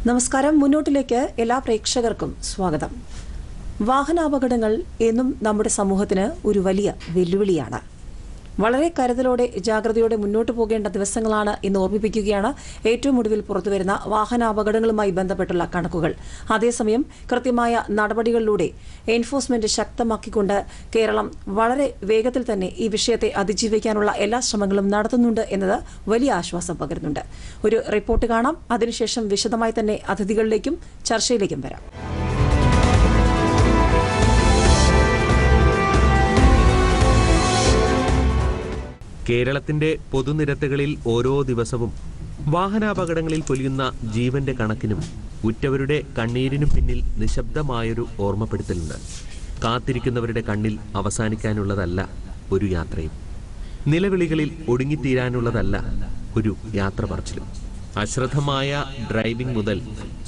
നമസ്കാരം. മുന്നോട്ടിലേക്ക് എല്ലാ പ്രേക്ഷകർക്കും സ്വാഗതം. വാഹനാപകടങ്ങൾ എന്നും നമ്മുടെ സമൂഹത്തിന് ഒരു വലിയ വെല്ലുവിളിയാണ്. വളരെ കരുതലോടെ ജാഗ്രതയോടെ മുന്നോട്ട് പോകേണ്ട ദിവസങ്ങളാണ് എന്ന് ഓർമ്മിപ്പിക്കുകയാണ് ഏറ്റവും ഒടുവിൽ പുറത്തുവരുന്ന വാഹനാപകടങ്ങളുമായി ബന്ധപ്പെട്ടുള്ള കണക്കുകൾ. അതേസമയം കൃത്യമായ നടപടികളിലൂടെ എൻഫോഴ്സ്മെന്റ് ശക്തമാക്കിക്കൊണ്ട് കേരളം വളരെ വേഗത്തിൽ തന്നെ ഈ വിഷയത്തെ അതിജീവിക്കാനുള്ള എല്ലാ ശ്രമങ്ങളും നടത്തുന്നുണ്ട് എന്നത് വലിയ ആശ്വാസം പകരുന്നുണ്ട്. ഒരു റിപ്പോർട്ട് കാണാം. അതിനുശേഷം വിശദമായി തന്നെ അതിഥികളിലേക്കും ചർച്ചയിലേക്കും വരാം. കേരളത്തിന്റെ പൊതുനിരത്തുകളിൽ ഓരോ ദിവസവും വാഹനാപകടങ്ങളിൽ പൊലിയുന്ന ജീവന്റെ കണക്കിനും ഉറ്റവരുടെ കണ്ണീരിനും പിന്നിൽ നിശബ്ദമായൊരു ഓർമ്മപ്പെടുത്തലുണ്ട്. കാത്തിരിക്കുന്നവരുടെ കണ്ണിൽ അവസാനിക്കാനുള്ളതല്ല ഒരു യാത്രയും. നിലവിളികളിൽ ഒടുങ്ങിത്തീരാനുള്ളതല്ല ഒരു യാത്ര പറച്ചിലും. അശ്രദ്ധമായ ഡ്രൈവിംഗ് മുതൽ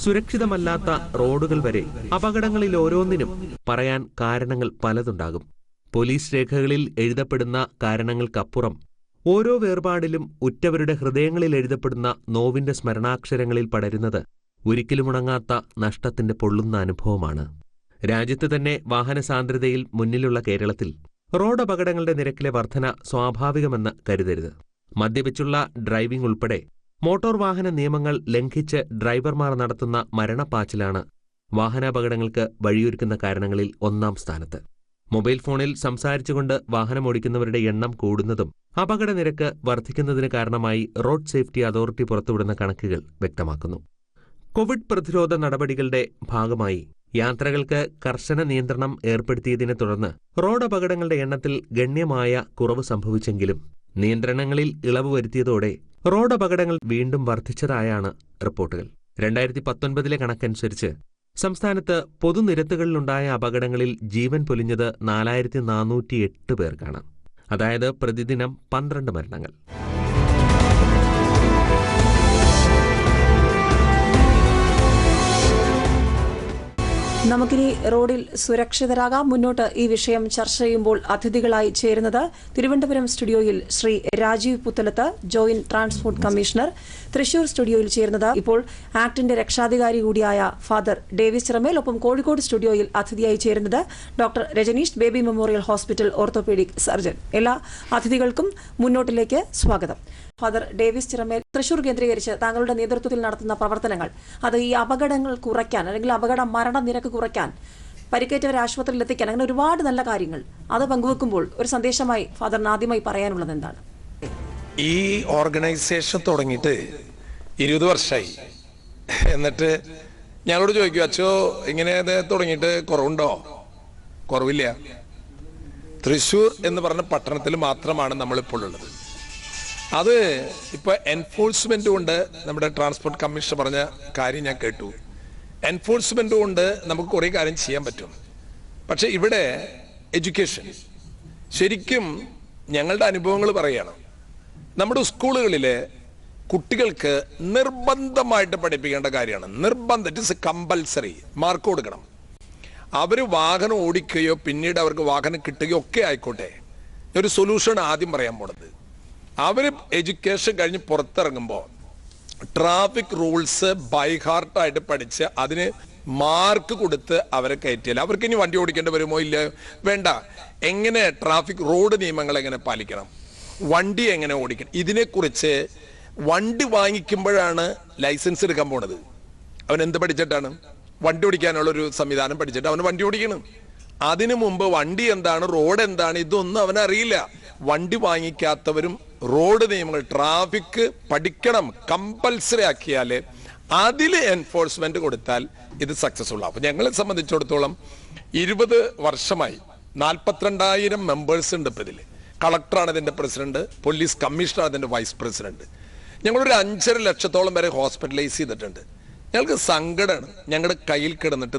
സുരക്ഷിതമല്ലാത്ത റോഡുകൾ വരെ അപകടങ്ങളിൽ ഓരോന്നിനും പറയാൻ കാരണങ്ങൾ പലതുണ്ടാകും. പോലീസ് രേഖകളിൽ എഴുതപ്പെടുന്ന കാരണങ്ങൾക്കപ്പുറം ഓരോ വേർപാടിലും ഉറ്റവരുടെ ഹൃദയങ്ങളിൽ എഴുതപ്പെടുന്ന നോവിന്റെ സ്മരണാക്ഷരങ്ങളിൽ പടരുന്നത് ഒരിക്കലും ഉണങ്ങാത്ത നഷ്ടത്തിന്റെ പൊള്ളുന്ന അനുഭവമാണ്. രാജ്യത്ത് തന്നെ വാഹന സാന്ദ്രതയിൽ മുന്നിലുള്ള കേരളത്തിൽ റോഡ് അപകടങ്ങളുടെ നിരക്കിലെ വർധന സ്വാഭാവികമെന്ന് കരുതരുത്. മദ്യപിച്ചുള്ള ഡ്രൈവിംഗ് ഉൾപ്പെടെ മോട്ടോർ വാഹന നിയമങ്ങൾ ലംഘിച്ച് ഡ്രൈവർമാർ നടത്തുന്ന മരണപ്പാച്ചിലാണ് വാഹനാപകടങ്ങൾക്ക് വഴിയൊരുക്കുന്ന കാരണങ്ങളിൽ ഒന്നാം സ്ഥാനത്ത്. മൊബൈൽ ഫോണിൽ സംസാരിച്ചുകൊണ്ട് വാഹനമോടിക്കുന്നവരുടെ എണ്ണം കൂടുന്നതും അപകട നിരക്ക് വർദ്ധിക്കുന്നതിന് കാരണമായി റോഡ് സേഫ്റ്റി അതോറിറ്റി പുറത്തുവിടുന്ന കണക്കുകൾ വ്യക്തമാക്കുന്നു. കോവിഡ് പ്രതിരോധ നടപടികളുടെ ഭാഗമായി യാത്രകൾക്ക് കർശന നിയന്ത്രണം ഏർപ്പെടുത്തിയതിനെ തുടർന്ന് റോഡ് അപകടങ്ങളുടെ എണ്ണത്തിൽ ഗണ്യമായ കുറവ് സംഭവിച്ചെങ്കിലും നിയന്ത്രണങ്ങളിൽ ഇളവ് വരുത്തിയതോടെ റോഡ് അപകടങ്ങൾ വീണ്ടും വർദ്ധിച്ചതായാണ് റിപ്പോർട്ടുകൾ. 2019 കണക്കനുസരിച്ച് സംസ്ഥാനത്ത് പൊതുനിരത്തുകളിലുണ്ടായ അപകടങ്ങളിൽ ജീവൻ പൊലിഞ്ഞത് 4408 പേർക്കാണ്. അതായത് പ്രതിദിനം 12 മരണങ്ങൾ. നമുക്കിനി റോഡിൽ സുരക്ഷിതരാകാം. മുന്നോട്ട് ഈ വിഷയം ചർച്ച ചെയ്യുമ്പോൾ അതിഥികളായി ചേരുന്നത് തിരുവനന്തപുരം സ്റ്റുഡിയോയിൽ Shri Rajeev Puthalath, joint transport commissioner. Thrissur സ്റ്റുഡിയോയിൽ ചേരുന്നത് ഇപ്പോൾ ആക്ടിന്റെ രക്ഷാധികാരി കൂടിയായ ഫാദർ ഡേവിസ് ചിറമേൽ. ഒപ്പം കോഴിക്കോട് സ്റ്റുഡിയോയിൽ അതിഥിയായി ചേരുന്നത് doctor Rajneesh, baby memorial hospital orthopaedic surgeon. എല്ലാ അതിഥികൾക്കും മുന്നോട്ടിലേക്ക് സ്വാഗതം. ഫാദർ ഡേവിസ് ചിറമേൽ, തൃശൂർ കേന്ദ്രീകരിച്ച് താങ്കളുടെ നേതൃത്വത്തിൽ നടത്തുന്ന പ്രവർത്തനങ്ങൾ അത് ഈ അപകടങ്ങൾ കുറയ്ക്കാൻ അല്ലെങ്കിൽ അപകട മരണനിരക്ക് കുറയ്ക്കാൻ, പരിക്കേറ്റവരെ ആശുപത്രിയിൽ എത്തിക്കാൻ, അങ്ങനെ ഒരുപാട് നല്ല കാര്യങ്ങൾ അത് പങ്കുവെക്കുമ്പോൾ ഒരു സന്ദേശമായി ഫാദറിന് ആദ്യമായി പറയാനുള്ളത് എന്താണ്? ഈ ഓർഗനൈസേഷൻ തുടങ്ങിയിട്ട് 20 വർഷമായി. എന്നിട്ട് ഞങ്ങളോട് ചോദിക്കും, അച്ഛോ ഇങ്ങനെ തുടങ്ങിയിട്ട് കുറവുണ്ടോ? കുറവില്ല. തൃശ്ശൂർ എന്ന് പറഞ്ഞ പട്ടണത്തിൽ മാത്രമാണ് നമ്മളിപ്പോൾ ഉള്ളത്. അത് ഇപ്പൊ എൻഫോഴ്സ്മെന്റ് കൊണ്ട്, നമ്മുടെ ട്രാൻസ്പോർട്ട് കമ്മീഷണർ പറഞ്ഞ കാര്യം ഞാൻ കേട്ടു, എൻഫോഴ്സ്മെന്റ് കൊണ്ട് നമുക്ക് കുറേ കാര്യം ചെയ്യാൻ പറ്റും. പക്ഷെ ഇവിടെ എഡ്യൂക്കേഷൻ, ശരിക്കും ഞങ്ങളുടെ അനുഭവങ്ങൾ പറയാണ്. നമ്മുടെ സ്കൂളുകളിലെ കുട്ടികൾക്ക് നിർബന്ധമായിട്ട് പഠിപ്പിക്കേണ്ട കാര്യമാണ്. നിർബന്ധം, ഇറ്റ് ഇസ് കമ്പൽസറി. മാർക്ക് കൊടുക്കണം. അവർ വാഹനം ഓടിക്കുകയോ പിന്നീട് അവർക്ക് വാഹനം കിട്ടുകയോ ഒക്കെ ആയിക്കോട്ടെ, ഒരു സൊല്യൂഷൻ ആദ്യം പറയാൻ പോണത്, അവർ എഡ്യൂക്കേഷൻ കഴിഞ്ഞ് പുറത്തിറങ്ങുമ്പോൾ ട്രാഫിക് റൂൾസ് ബൈ ഹാർട്ടായിട്ട് പഠിച്ച് അതിന് മാർക്ക് കൊടുത്ത് അവരെ കയറ്റിയാൽ അവർക്ക് ഇനി വണ്ടി ഓടിക്കേണ്ടി വരുമോ? ഇല്ല, വേണ്ട. എങ്ങനെ ട്രാഫിക് റോഡ് നിയമങ്ങൾ എങ്ങനെ പാലിക്കണം, വണ്ടി എങ്ങനെ ഓടിക്കണം, ഇതിനെക്കുറിച്ച് വണ്ടി വാങ്ങിക്കുമ്പോഴാണ് ലൈസൻസ് എടുക്കാൻ പോണത്. അവൻ എന്ത് പഠിച്ചിട്ടാണ്? വണ്ടി ഓടിക്കാനുള്ളൊരു സംവിധാനം പഠിച്ചിട്ട് അവന് വണ്ടി ഓടിക്കണം. അതിനു മുമ്പ് വണ്ടി എന്താണ്, റോഡ് എന്താണ്, ഇതൊന്നും അവനറിയില്ല. വണ്ടി വാങ്ങിക്കാത്തവരും റോഡ് നിയമങ്ങൾ, ട്രാഫിക് പഠിക്കണം, കമ്പൽസറി ആക്കിയാല് അതിൽ എൻഫോഴ്സ്മെന്റ് കൊടുത്താൽ ഇത് സക്സസ്ഫുൾ ആവും. ഞങ്ങളെ സംബന്ധിച്ചിടത്തോളം 20 വർഷമായി 42,000 മെമ്പേഴ്സ് ഉണ്ട്. ഇപ്പം ഇതിൽ കളക്ടറാണ് ഇതിന്റെ പ്രസിഡന്റ്, പോലീസ് കമ്മീഷണർ അതിന്റെ വൈസ് പ്രസിഡന്റ്. ഞങ്ങളൊരു 5.5 ലക്ഷത്തോളം വരെ ഹോസ്പിറ്റലൈസ് ചെയ്തിട്ടുണ്ട്. ഞങ്ങൾക്ക് സങ്കടമാണ്. ഞങ്ങളുടെ കയ്യിൽ കിടന്നിട്ട്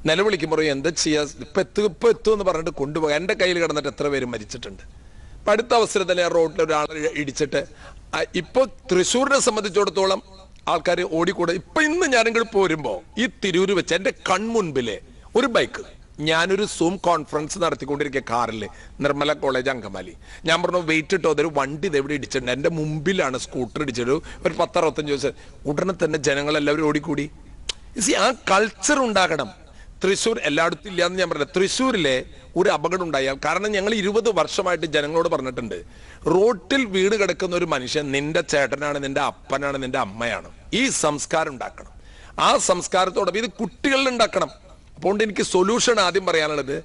നിലവിളിക്കുമ്പോൾ എന്താ ചെയ്യാ, ഇപ്പൊ എത്തും എന്ന് പറഞ്ഞിട്ട് കൊണ്ടുപോകാൻ. എൻ്റെ കയ്യിൽ കിടന്നിട്ട് എത്ര പേര് മരിച്ചിട്ടുണ്ട്. അപ്പൊ അടുത്ത അവസരത്തിൽ ആ റോഡിൽ ഒരാളെ ഇടിച്ചിട്ട് ഇപ്പൊ തൃശ്ശൂരിനെ സംബന്ധിച്ചിടത്തോളം ആൾക്കാർ ഓടിക്കൂടെ. ഇപ്പൊ ഇന്ന് ഞാനിങ്ങോട്ട് പോരുമ്പോ ഈ തിരൂര് വെച്ച് എൻ്റെ കൺമുൻപിലെ ഒരു ബൈക്ക് ഞാനൊരു സൂം കോൺഫറൻസ് നടത്തിക്കൊണ്ടിരിക്കുക കാറിൽ, നിർമ്മല കോളേജ് അങ്കമാലി. ഞാൻ പറഞ്ഞു വെയിറ്റ് ഇട്ടോ, അതൊരു വണ്ടി ഇതെവിടെ ഇടിച്ചിട്ടുണ്ട്, എൻ്റെ മുമ്പിലാണ് സ്കൂട്ടർ ഇടിച്ചത്, ഒരു 10-65 ദിവസം. ഉടനെ തന്നെ ജനങ്ങളെല്ലാവരും ഓടിക്കൂടി. ആ കൾച്ചർ ഉണ്ടാകണം. തൃശ്ശൂർ എല്ലായിടത്തും ഇല്ലാന്ന് ഞാൻ പറഞ്ഞത്. തൃശ്ശൂരിലെ ഒരു അപകടം ഉണ്ടായാൽ, കാരണം ഞങ്ങൾ 20 വർഷമായിട്ട് ജനങ്ങളോട് പറഞ്ഞിട്ടുണ്ട്, റോട്ടിൽ വീട് കിടക്കുന്ന ഒരു മനുഷ്യൻ നിന്റെ ചേട്ടനാണ്, നിന്റെ അപ്പനാണ്, നിന്റെ അമ്മയാണ്. ഈ സംസ്കാരം ഉണ്ടാക്കണം. ആ സംസ്കാരത്തോടൊപ്പം ഇത് കുട്ടികളിൽ ഉണ്ടാക്കണം. അപ്പോൾ എനിക്ക് സൊല്യൂഷൻ ആദ്യം പറയാനുള്ളത്,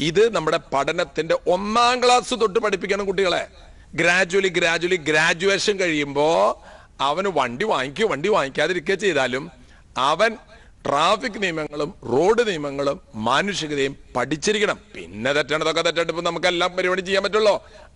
ഇത് നമ്മുടെ പഠനത്തിന്റെ 1ാം ക്ലാസ് തൊട്ട് പഠിപ്പിക്കണം കുട്ടികളെ. ഗ്രാജുവലി ഗ്രാജുവേഷൻ കഴിയുമ്പോൾ അവന് വണ്ടി വാങ്ങിക്കാതിരിക്കുക ചെയ്താലും അവൻ ട്രാഫിക് നിയമങ്ങളും റോഡ് നിയമങ്ങളും മാനുഷികതയും പഠിച്ചിരിക്കണം. പിന്നെ തെറ്റണതൊക്കെ തെറ്റിട്ട് ഇപ്പൊ നമുക്ക് എല്ലാം പരിപാടി ചെയ്യാൻ പറ്റുള്ളൂ.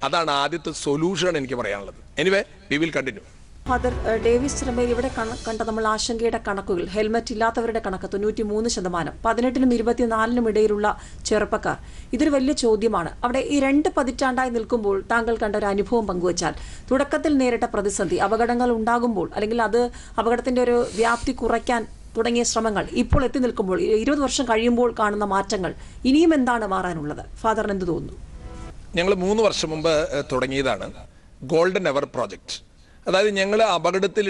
അതാണ് ആദ്യത്തെ സൊല്യൂഷൻ എനിക്ക് പറയാനുള്ളത്. Anyway we will continue. Father Davis Chiramel, ഇവിടെ കണ്ട നമ്മൾ ആശങ്കയുടെ കണക്കുകൾ, ഹെൽമറ്റ് ഇല്ലാത്തവരുടെ കണക്ക് 93%, 18-നും 24-നും ഇടയിലുള്ള ചെറുപ്പക്കാർ, ഇതൊരു വലിയ ചോദ്യമാണ്. അവിടെ ഈ 2 പതിറ്റാണ്ടായി നിൽക്കുമ്പോൾ താങ്കൾ കണ്ട ഒരു അനുഭവം പങ്കുവച്ചാൽ, തുടക്കത്തിൽ നേരിട്ട പ്രതിസന്ധി, അപകടങ്ങൾ ഉണ്ടാകുമ്പോൾ അല്ലെങ്കിൽ അത് അപകടത്തിന്റെ ഒരു വ്യാപ്തി കുറയ്ക്കാൻ തുടങ്ങിയ ശ്രമങ്ങൾ, ഇപ്പോൾ എത്തി നിൽക്കുമ്പോൾ 20 വർഷം കഴിയുമ്പോൾ കാണുന്ന മാറ്റങ്ങൾ, ഇനിയും എന്താണ് മാറാനുള്ളത്? ഫാദറിന് എന്ത് തോന്നുന്നു? ഞങ്ങൾ 3 വർഷം മുമ്പ് തുടങ്ങിയതാണ് ഗോൾഡൻ എവർ പ്രോജക്റ്റ്. അതായത് ഞങ്ങൾ അപകടത്തിൽ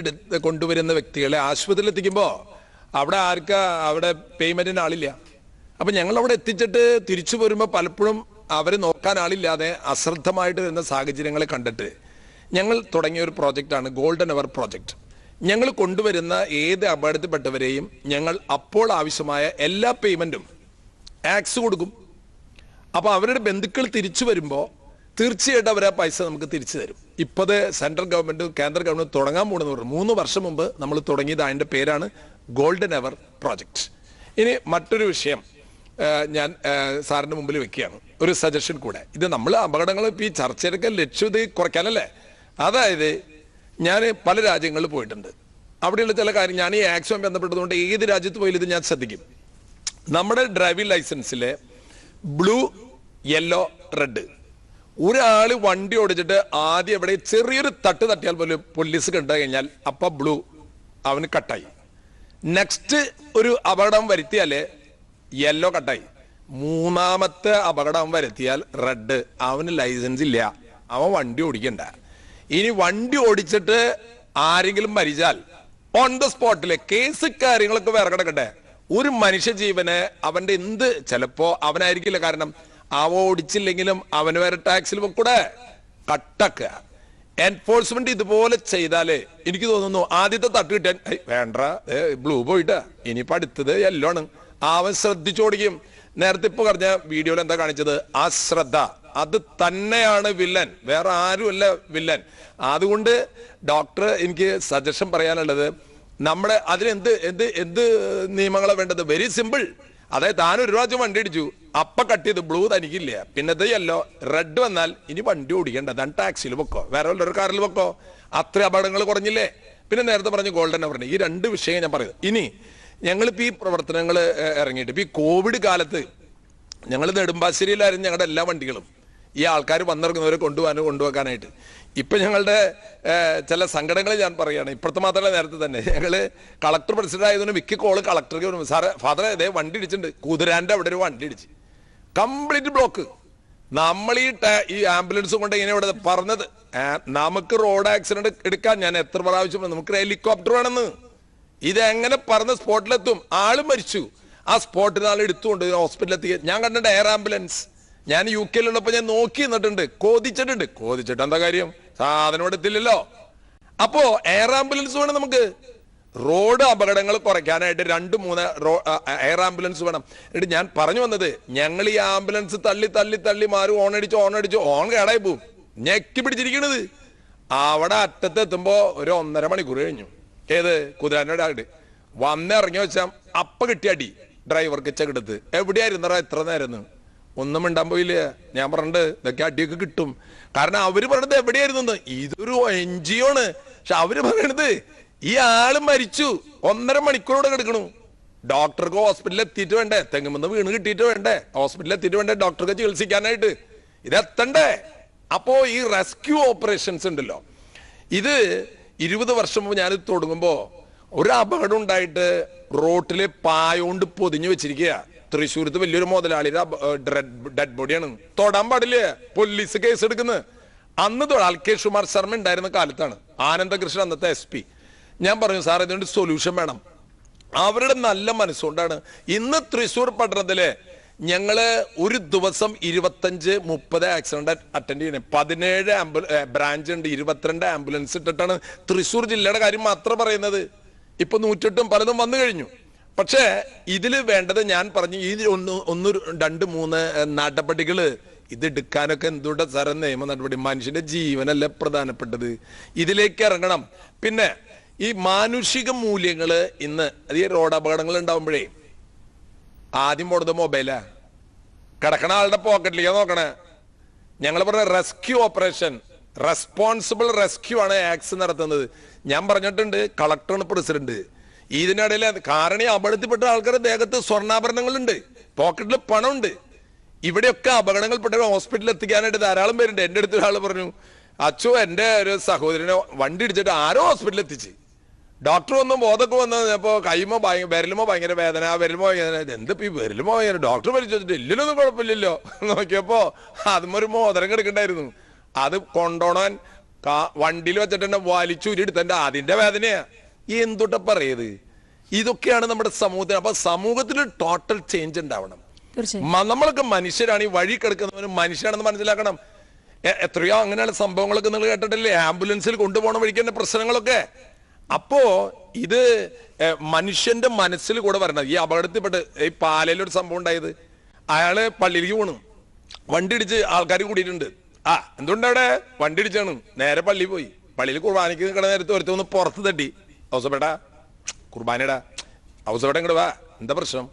കൊണ്ടുവരുന്ന വ്യക്തികളെ ആശുപത്രിയിൽ എത്തിക്കുമ്പോൾ അവിടെ പേയ്മെന്റിന് ആളില്ല. അപ്പൊ ഞങ്ങൾ അവിടെ എത്തിച്ചിട്ട് തിരിച്ചു വരുമ്പോൾ പലപ്പോഴും അവർ നോക്കാൻ ആളില്ലാതെ അശ്രദ്ധമായിട്ട് വരുന്ന സാഹചര്യങ്ങളെ കണ്ടിട്ട് ഞങ്ങൾ തുടങ്ങിയ ഒരു പ്രോജക്റ്റാണ് ഗോൾഡൻ എവർ പ്രോജക്റ്റ്. ഞങ്ങൾ കൊണ്ടുവരുന്ന ഏത് അപകടത്തിൽപ്പെട്ടവരെയും ഞങ്ങൾ അപ്പോൾ ആവശ്യമായ എല്ലാ പേയ്മെന്റും ആക്സ് കൊടുക്കും. അപ്പൊ അവരുടെ ബന്ധുക്കൾ തിരിച്ചു വരുമ്പോൾ തീർച്ചയായിട്ടും അവർ ആ പൈസ നമുക്ക് തിരിച്ചു തരും. ഇപ്പത് സെൻട്രൽ ഗവൺമെന്റ് കേന്ദ്ര ഗവൺമെന്റ് തുടങ്ങാൻ പോകുന്നത് പറഞ്ഞു. 3 വർഷം മുമ്പ് നമ്മൾ തുടങ്ങിയത്. അതിന്റെ പേരാണ് ഗോൾഡൻ എവർ പ്രോജക്റ്റ്. ഇനി മറ്റൊരു വിഷയം ഞാൻ സാറിന്റെ മുമ്പിൽ വെക്കുകയാണ്, ഒരു സജഷൻ കൂടെ. ഇത് നമ്മൾ അപകടങ്ങൾ ഇപ്പൊ ഈ ചർച്ചയിലൊക്കെ ലക്ഷ്യം ഇത് കുറയ്ക്കാനല്ലേ. അതായത് ഞാൻ പല രാജ്യങ്ങളിൽ പോയിട്ടുണ്ട്. അവിടെയുള്ള ചില കാര്യം, ഞാൻ ഈ ആക്സുമായി ബന്ധപ്പെട്ടതുകൊണ്ട് ഏത് രാജ്യത്ത് പോയാലും ഇത് ഞാൻ ശ്രദ്ധിക്കും. നമ്മുടെ ഡ്രൈവിംഗ് ലൈസൻസിലെ ബ്ലൂ, യെല്ലോ, റെഡ്, ഒരാള് വണ്ടി ഓടിച്ചിട്ട് ആദ്യം എവിടെ ചെറിയൊരു തട്ടിയാൽ പോലും പോലീസ് കണ്ടു കഴിഞ്ഞാൽ അപ്പൊ ബ്ലൂ അവന് കട്ടായി. നെക്സ്റ്റ് ഒരു അപകടം വരുത്തിയാല് യെല്ലോ കട്ടായി. 3ാമത്തെ അപകടം വരുത്തിയാൽ റെഡ്, അവന് ലൈസൻസ് ഇല്ല, അവൻ വണ്ടി ഓടിക്കണ്ട. ഇനി വണ്ടി ഓടിച്ചിട്ട് ആരെങ്കിലും മരിച്ചാൽ ഓൺ ദ സ്പോട്ടില് കേസ് കാര്യങ്ങളൊക്കെ വേറെ കിടക്കട്ടെ. ഒരു മനുഷ്യ ജീവന് അവന്റെ എന്ത്, ചിലപ്പോ അവനായിരിക്കില്ല കാരണം, അവ ഓടിച്ചില്ലെങ്കിലും അവന് വേറെ ടാക്സിൽ കൂടെ കട്ടാക്കുക. എൻഫോഴ്സ്മെന്റ് ഇതുപോലെ ചെയ്താല് എനിക്ക് തോന്നുന്നു ആദ്യത്തെ തട്ട് കിട്ടാൻ വേണ്ട, ബ്ലൂ പോയിട്ട് ഇനിയിപ്പോ അടുത്തത് യെല്ലോ ആണ്, അവൻ ശ്രദ്ധിച്ചോടിക്കും. നേരത്തെ ഇപ്പൊ പറഞ്ഞ വീഡിയോയിൽ എന്താ കാണിച്ചത്? ആ ശ്രദ്ധ, അത് തന്നെയാണ് വില്ലൻ, വേറെ ആരുമല്ല വില്ലൻ. അതുകൊണ്ട് ഡോക്ടർ എനിക്ക് സജഷൻ പറയാനുള്ളത്, നമ്മുടെ അതിന് എന്ത് നിയമങ്ങളാണ് വേണ്ടത്? Very simple. അതായത് താൻ ഒരു പ്രാവശ്യം വണ്ടി അടിച്ചു, അപ്പ കട്ട് ചെയ്ത് ബ്ലൂ തനിക്കില്ല, പിന്നത്തെ യെല്ലോ, റെഡ് വന്നാൽ ഇനി വണ്ടി ഓടിക്കണ്ട, താൻ ടാക്സിയിൽ വെക്കോ, വേറെ വല്ലൊരു കാറിൽ വെക്കോ. അത്ര അപകടങ്ങൾ കുറഞ്ഞില്ലേ? പിന്നെ നേരത്തെ പറഞ്ഞ ഗോൾഡൻ അവർ, ഈ 2 വിഷയം ഞാൻ പറയുന്നത്. ഇനി ഞങ്ങളിപ്പോ ഈ പ്രവർത്തനങ്ങൾ ഇറങ്ങിയിട്ട് ഇപ്പൊ ഈ കോവിഡ് കാലത്ത് ഞങ്ങൾ നെടുമ്പാശ്ശേരിയിലായിരുന്നു ഞങ്ങളുടെ എല്ലാ വണ്ടികളും, ഈ ആൾക്കാർ വന്നിറങ്ങുന്നവരെ കൊണ്ടുപോകാനായിട്ട്. ഇപ്പൊ ഞങ്ങളുടെ ചില സങ്കടങ്ങൾ ഞാൻ പറയുകയാണ്. ഇപ്പോഴത്തെ മാത്രമല്ല, നേരത്തെ തന്നെ ഞങ്ങള് കളക്ടർ പ്രസിഡന്റ് ആയതുകൊണ്ട് മിക്ക കോള് കളക്ടർക്ക്, സാറേ ഫാദറെ ഇതേ വണ്ടി ഇടിച്ചിട്ടുണ്ട്, കുതിരാന്റെ അവിടെ ഒരു വണ്ടി ഇടിച്ച് കംപ്ലീറ്റ് ബ്ലോക്ക്. നമ്മൾ ഈ ആംബുലൻസ് കൊണ്ട് ഇങ്ങനെ ഇവിടെ പറഞ്ഞത്, നമുക്ക് റോഡ് ആക്സിഡന്റ് എടുക്കാൻ ഞാൻ എത്ര പ്രാവശ്യം, നമുക്ക് ഹെലികോപ്റ്റർ വേണമെന്ന്. ഇതെങ്ങനെ പറഞ്ഞ സ്പോട്ടിലെത്തും, ആള് മരിച്ചു, ആ സ്പോട്ടിൽ ആൾ എടുത്തുകൊണ്ട് ഹോസ്പിറ്റലിൽ എത്തി. ഞാൻ കണ്ടിട്ടുണ്ട് എയർ ആംബുലൻസ്. ഞാൻ UK യിലുള്ളപ്പോ ഞാൻ നോക്കി നിന്നിട്ടുണ്ട്, കോതിച്ചിട്ട് എന്താ കാര്യം, സാധനം ഇവിടെ എത്തില്ലല്ലോ. അപ്പോ എയർ ആംബുലൻസ് വേണം നമുക്ക്. റോഡ് അപകടങ്ങൾ കുറയ്ക്കാനായിട്ട് 2-3 എയർ ആംബുലൻസ് വേണം. എന്നിട്ട് ഞാൻ പറഞ്ഞു വന്നത്, ഞങ്ങൾ ഈ ആംബുലൻസ് തള്ളി മാറി ഓണടിച്ച് ഓൺ കേടായി പോവും, ഞെക്കി പിടിച്ചിരിക്കണത്. അവിടെ അറ്റത്തെത്തുമ്പോ ഒരു 1.5 മണിക്കൂർ കഴിഞ്ഞു. ഏത് കുതിരാനോട് ആയിട്ട് വന്നിറങ്ങി വെച്ചാൽ അപ്പ കിട്ടിയടി ഡ്രൈവർക്ക് ചെകിടത്ത്. എവിടെയായിരുന്നറാ ഇത്ര നേരം? ഒന്നും മിണ്ടാൻ പോയില്ല. ഞാൻ പറഞ്ഞിട്ട് ഇതൊക്കെ അടിയൊക്കെ കിട്ടും, കാരണം അവര് പറഞ്ഞത് എവിടെയായിരുന്നു, ഇതൊരു NGO ആണ്. പക്ഷെ അവര് പറയണത് ഈ ആള് മരിച്ചു, 1.5 മണിക്കൂറോടെ കിടക്കണു. ഡോക്ടർക്ക് ഹോസ്പിറ്റലിൽ എത്തിയിട്ട് വേണ്ടേ, തെങ്ങുമെന്ന് വീണ് കിട്ടിയിട്ട് വേണ്ടേ, ഹോസ്പിറ്റലിൽ എത്തിയിട്ട് വേണ്ടേ ഡോക്ടർക്ക് ചികിത്സിക്കാനായിട്ട്, ഇതെത്തണ്ടേ? അപ്പോ ഈ റെസ്ക്യൂ ഓപ്പറേഷൻസ് ഉണ്ടല്ലോ, ഇത് 20 വർഷം മുമ്പ് ഞാനിത് തുടങ്ങുമ്പോ ഒരു അപകടം ഉണ്ടായിട്ട് റോട്ടില് പായോണ്ട് പൊതിഞ്ഞു വെച്ചിരിക്കുക. തൃശ്ശൂരത്ത് വലിയൊരു മുതലാളിയുടെ ഡെഡ് ബോഡിയാണ്, തൊടാൻ പാടില്ല, പോലീസ് കേസ് എടുക്കുന്നത്. അന്ന് അൽകേഷ് കുമാർ ശർമ്മ ഉണ്ടായിരുന്ന കാലത്താണ്, ആനന്ദകൃഷ്ണൻ അന്നത്തെ SP. ഞാൻ പറഞ്ഞു സാർ ഇതിനൊരു സൊല്യൂഷൻ വേണം. അവരുടെ നല്ല മനസ്സുകൊണ്ടാണ് ഇന്ന് തൃശ്ശൂർ പട്ടണത്തില് ഞങ്ങള് ഒരു ദിവസം 25-30 ആക്സിഡന്റ് അറ്റൻഡ് ചെയ്യണേ. 17 ബ്രാഞ്ച് ഉണ്ട്, 22 ആംബുലൻസ് ഇട്ടിട്ടാണ് തൃശ്ശൂർ ജില്ലയുടെ കാര്യം മാത്രം പറയുന്നത്. ഇപ്പൊ 108 പലതും വന്നു കഴിഞ്ഞു. പക്ഷേ ഇതില് വേണ്ടത് ഞാൻ പറഞ്ഞു, ഈ 1, 2, 3 നടപടികള് ഇത് എടുക്കാനൊക്കെ എന്തുകൊണ്ട് സാറേ നിയമ നടപടി? മനുഷ്യന്റെ ജീവനല്ലേ പ്രധാനപ്പെട്ടത്, ഇതിലേക്ക് ഇറങ്ങണം. പിന്നെ ഈ മാനുഷിക മൂല്യങ്ങള് ഇന്ന് അത് ഈ റോഡ് അപകടങ്ങൾ ഉണ്ടാവുമ്പോഴേ ആദ്യം പോണത് മൊബൈലാ, കിടക്കണ ആളുടെ പോക്കറ്റിലേക്ക് നോക്കണേ. ഞങ്ങൾ പറഞ്ഞ റെസ്ക്യൂ ഓപ്പറേഷൻ, റെസ്പോൺസിബിൾ റെസ്ക്യൂ ആണ് ആക്സ് നടത്തുന്നത്. ഞാൻ പറഞ്ഞിട്ടുണ്ട്, കളക്ടറാണ് പ്രസിഡന്റ്. ഇതിനിടയിൽ കാരണം അപകടത്തിൽപ്പെട്ട ആൾക്കാരുടെ ദേഹത്ത് സ്വർണ്ണാഭരണങ്ങളുണ്ട്, പോക്കറ്റിൽ പണമുണ്ട്. ഇവിടെയൊക്കെ അപകടങ്ങൾപ്പെട്ട ഹോസ്പിറ്റലിൽ എത്തിക്കാനായിട്ട് ധാരാളം പേരുണ്ട്. എൻ്റെ അടുത്ത് ഒരാൾ പറഞ്ഞു, അച്ചു എൻ്റെ ഒരു സഹോദരനെ വണ്ടി ഇടിച്ചിട്ട് ആരോ ഹോസ്പിറ്റലിൽ എത്തിച്ച്, ഡോക്ടർ ഒന്നും ബോധമൊക്കെ വന്നപ്പോ കൈമോ വിരലുമോ ഭയങ്കര വേദന, വിരലുമോ എന്തിപ്പോ ഈ വിരലുമോ ഭയങ്കര, ഡോക്ടർ പരിശോധിച്ചിട്ട് എല്ലിലൊന്നും കുഴപ്പമില്ലല്ലോ. നോക്കിയപ്പോ അതും ഒരു മോതിരം കിടക്കണ്ടായിരുന്നു. അത് കൊണ്ടോണാൻ വണ്ടിയിൽ വെച്ചിട്ട് തന്നെ വലിച്ചൂരിയെടുത്തന്റെ അതിന്റെ വേദനയാ. എന്തുട്ട പറയത്? ഇതൊക്കെയാണ് നമ്മുടെ സമൂഹത്തിന്. അപ്പൊ സമൂഹത്തിൽ ടോട്ടൽ ചേഞ്ച് ഉണ്ടാവണം. നമ്മളൊക്കെ മനുഷ്യരാണ്, ഈ വഴി കിടക്കുന്നവന് മനുഷ്യനാണെന്ന് മനസ്സിലാക്കണം. എത്രയോ അങ്ങനെയുള്ള സംഭവങ്ങളൊക്കെ നിങ്ങൾ കേട്ടിട്ടില്ലേ, ആംബുലൻസിൽ കൊണ്ടുപോകണ വഴിക്കുന്ന പ്രശ്നങ്ങളൊക്കെ. അപ്പോ ഇത് മനുഷ്യന്റെ മനസ്സിൽ കൂടെ വരണം. ഈ അപകടത്തിൽപ്പെട്ട് ഈ പാലയിലൊരു സംഭവം ഉണ്ടായത്, അയാള് പള്ളിയിലേക്ക് പോണു, വണ്ടി ഇടിച്ച് ആൾക്കാർ കൂടിയിട്ടുണ്ട്. എന്തുകൊണ്ടവിടെ വണ്ടി ഇടിച്ചാണ്, നേരെ പള്ളിയിൽ പോയി. പള്ളിയിൽ കുർബാനയ്ക്ക് നിൽക്കണ നേരത്തെ ഒരുത്തൊന്ന് പുറത്ത് തട്ടി, ഔസപ്പേട്ടാ കുർബാനയുടെ ഔസപ്പേട്ട ഇങ്ങോട്ട് വാ, എന്താ പ്രശ്നം?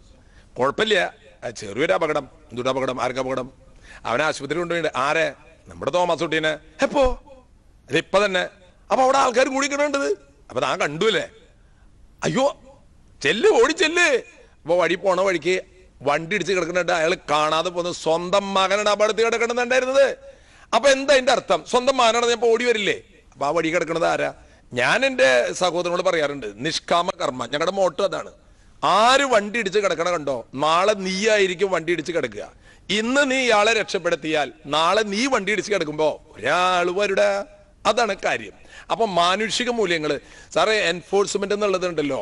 കുഴപ്പമില്ല, ചെറിയൊരു അപകടം. എന്തുകൊണ്ട് അപകടം? ആർക്കും അപകടം? അവനെ ആശുപത്രി കൊണ്ടുപോയിട്ട്. ആരെ? നമ്മുടെ തോമസ് കുട്ടീനെ. എപ്പോ? അതിപ്പോ തന്നെ. അപ്പൊ അവിടെ ആൾക്കാർ കൂടിക്കിടേണ്ടത് അപ്പൊ താൻ കണ്ടുല്ലേ? അയ്യോ ചെല്ല്, ഓടി ചെല്ല്. അപ്പൊ വഴി പോണ വഴിക്ക് വണ്ടി ഇടിച്ച് കിടക്കുന്നുണ്ട്, അയാൾ കാണാതെ പോകുന്നത് സ്വന്തം മകനാണ് അപകടത്തിൽ കിടക്കണമെന്നുണ്ടായിരുന്നത്. അപ്പൊ എന്താ അതിന്റെ അർത്ഥം? സ്വന്തം മകനാണ് ഞാൻ ഓടി വരില്ലേ? അപ്പൊ ആ വഴി കിടക്കുന്നത് ആരാ? ഞാൻ എൻ്റെ സഹോദരനോട് പറയാറുണ്ട്, നിഷ്കാമ കർമ്മ. ഞങ്ങളുടെ മോട്ടോ അതാണ്. ആര് വണ്ടി ഇടിച്ച് കിടക്കണ കണ്ടോ, നാളെ നീയായിരിക്കും വണ്ടി ഇടിച്ച് കിടക്കുക. ഇന്ന് നീ ഇയാളെ രക്ഷപ്പെടുത്തിയാൽ നാളെ നീ വണ്ടി ഇടിച്ച് കിടക്കുമ്പോ ഒരാൾ വരുട. അതാണ് കാര്യം. അപ്പൊ മാനുഷിക മൂല്യങ്ങൾ സാറേ, എൻഫോഴ്സ്മെന്റ് എന്നുള്ളതുണ്ടല്ലോ,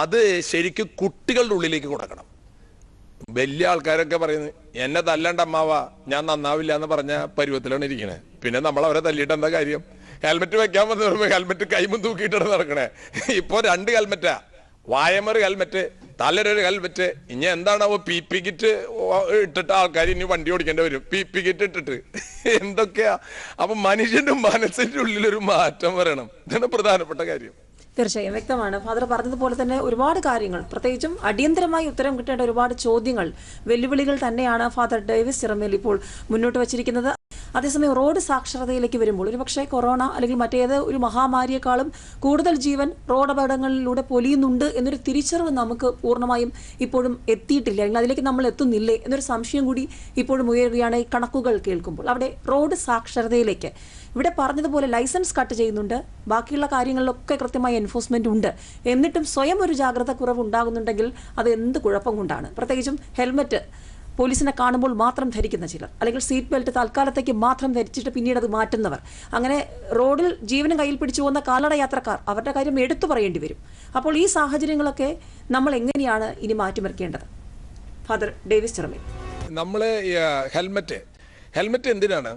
അത് ശരിക്കും കുട്ടികളുടെ ഉള്ളിലേക്ക് കൊടുക്കണം. വലിയ ആൾക്കാരൊക്കെ പറയുന്നത് എന്നെ തല്ലണ്ട അമ്മാവാ, ഞാൻ നന്നാവില്ല എന്ന് പറഞ്ഞ പരുവത്തിലാണ് ഇരിക്കണേ. പിന്നെ നമ്മൾ അവരെ തല്ലിയിട്ട് എന്താ കാര്യം? ഹെൽമെറ്റ് വെക്കാൻ വന്ന് ഹെൽമെറ്റ് കൈമും തൂക്കിയിട്ടാണ് നടക്കണേ. ഇപ്പൊ 2 ഹെൽമെറ്റാ, വായമൊരു ഹെൽമെറ്റ്, തലൊരു ഹെൽമെറ്റ്. ഇനി എന്താണാവോ PP കിറ്റ് ഇട്ടിട്ട് ആൾക്കാർ ഇനി വണ്ടി ഓടിക്കേണ്ടി വരും, PP കിറ്റ് ഇട്ടിട്ട്. എന്തൊക്കെയാ? അപ്പൊ മനുഷ്യന്റെ മനസ്സിന്റെ ഉള്ളിലൊരു മാറ്റം വരണം. ഇതാണ് പ്രധാനപ്പെട്ട കാര്യം. തീർച്ചയായും വ്യക്തമാണ്. ഫാദർ പറഞ്ഞതുപോലെ തന്നെ ഒരുപാട് കാര്യങ്ങൾ, പ്രത്യേകിച്ചും അടിയന്തരമായി ഉത്തരം കിട്ടേണ്ട ഒരുപാട് ചോദ്യങ്ങൾ, വെല്ലുവിളികൾ തന്നെയാണ് ഫാദർ ഡേവിസ് ചിറമേൽ ഇപ്പോൾ മുന്നോട്ട് വച്ചിരിക്കുന്നത്. അതേസമയം റോഡ് സാക്ഷരതയിലേക്ക് വരുമ്പോൾ ഒരുപക്ഷെ കൊറോണ അല്ലെങ്കിൽ മറ്റേത് ഒരു മഹാമാരിയെക്കാളും കൂടുതൽ ജീവൻ റോഡ് അപകടങ്ങളിലൂടെ പൊലിയുന്നുണ്ട് എന്നൊരു തിരിച്ചറിവ് നമുക്ക് പൂർണ്ണമായും ഇപ്പോഴും എത്തിയിട്ടില്ല, അല്ലെങ്കിൽ അതിലേക്ക് നമ്മൾ എത്തുന്നില്ലേ എന്നൊരു സംശയം കൂടി ഇപ്പോഴും ഉയരുകയാണ് ഈ കണക്കുകൾ കേൾക്കുമ്പോൾ. അവിടെ റോഡ് സാക്ഷരതയിലേക്ക് ഇവിടെ പറഞ്ഞതുപോലെ ലൈസൻസ് കട്ട് ചെയ്യുന്നുണ്ട്, ബാക്കിയുള്ള കാര്യങ്ങളിലൊക്കെ കൃത്യമായ എൻഫോഴ്സ്മെന്റ് ഉണ്ട്. എന്നിട്ടും സ്വയം ഒരു ജാഗ്രത കുറവ് ഉണ്ടാകുന്നുണ്ടെങ്കിൽ അത് എന്ത് കുഴപ്പം കൊണ്ടാണ്? പ്രത്യേകിച്ചും ഹെൽമെറ്റ് പോലീസിനെ കാണുമ്പോൾ മാത്രം ധരിക്കുന്ന ചിലർ, അല്ലെങ്കിൽ സീറ്റ് ബെൽറ്റ് തൽക്കാലത്തേക്ക് മാത്രം ധരിച്ചിട്ട് പിന്നീട് അത് മാറ്റുന്നവർ, അങ്ങനെ റോഡിൽ ജീവനും കയ്യിൽ പിടിച്ചു പോകുന്ന കാൽനട യാത്രക്കാർ, അവരുടെ കാര്യം എടുത്തു പറയേണ്ടി വരും. അപ്പോൾ ഈ സാഹചര്യങ്ങളൊക്കെ നമ്മൾ എങ്ങനെയാണ് ഇനി മാറ്റിമറിക്കേണ്ടത്? Father Davis Chiramel. നമ്മൾ ഹെൽമെറ്റ് എന്തിനാണ്?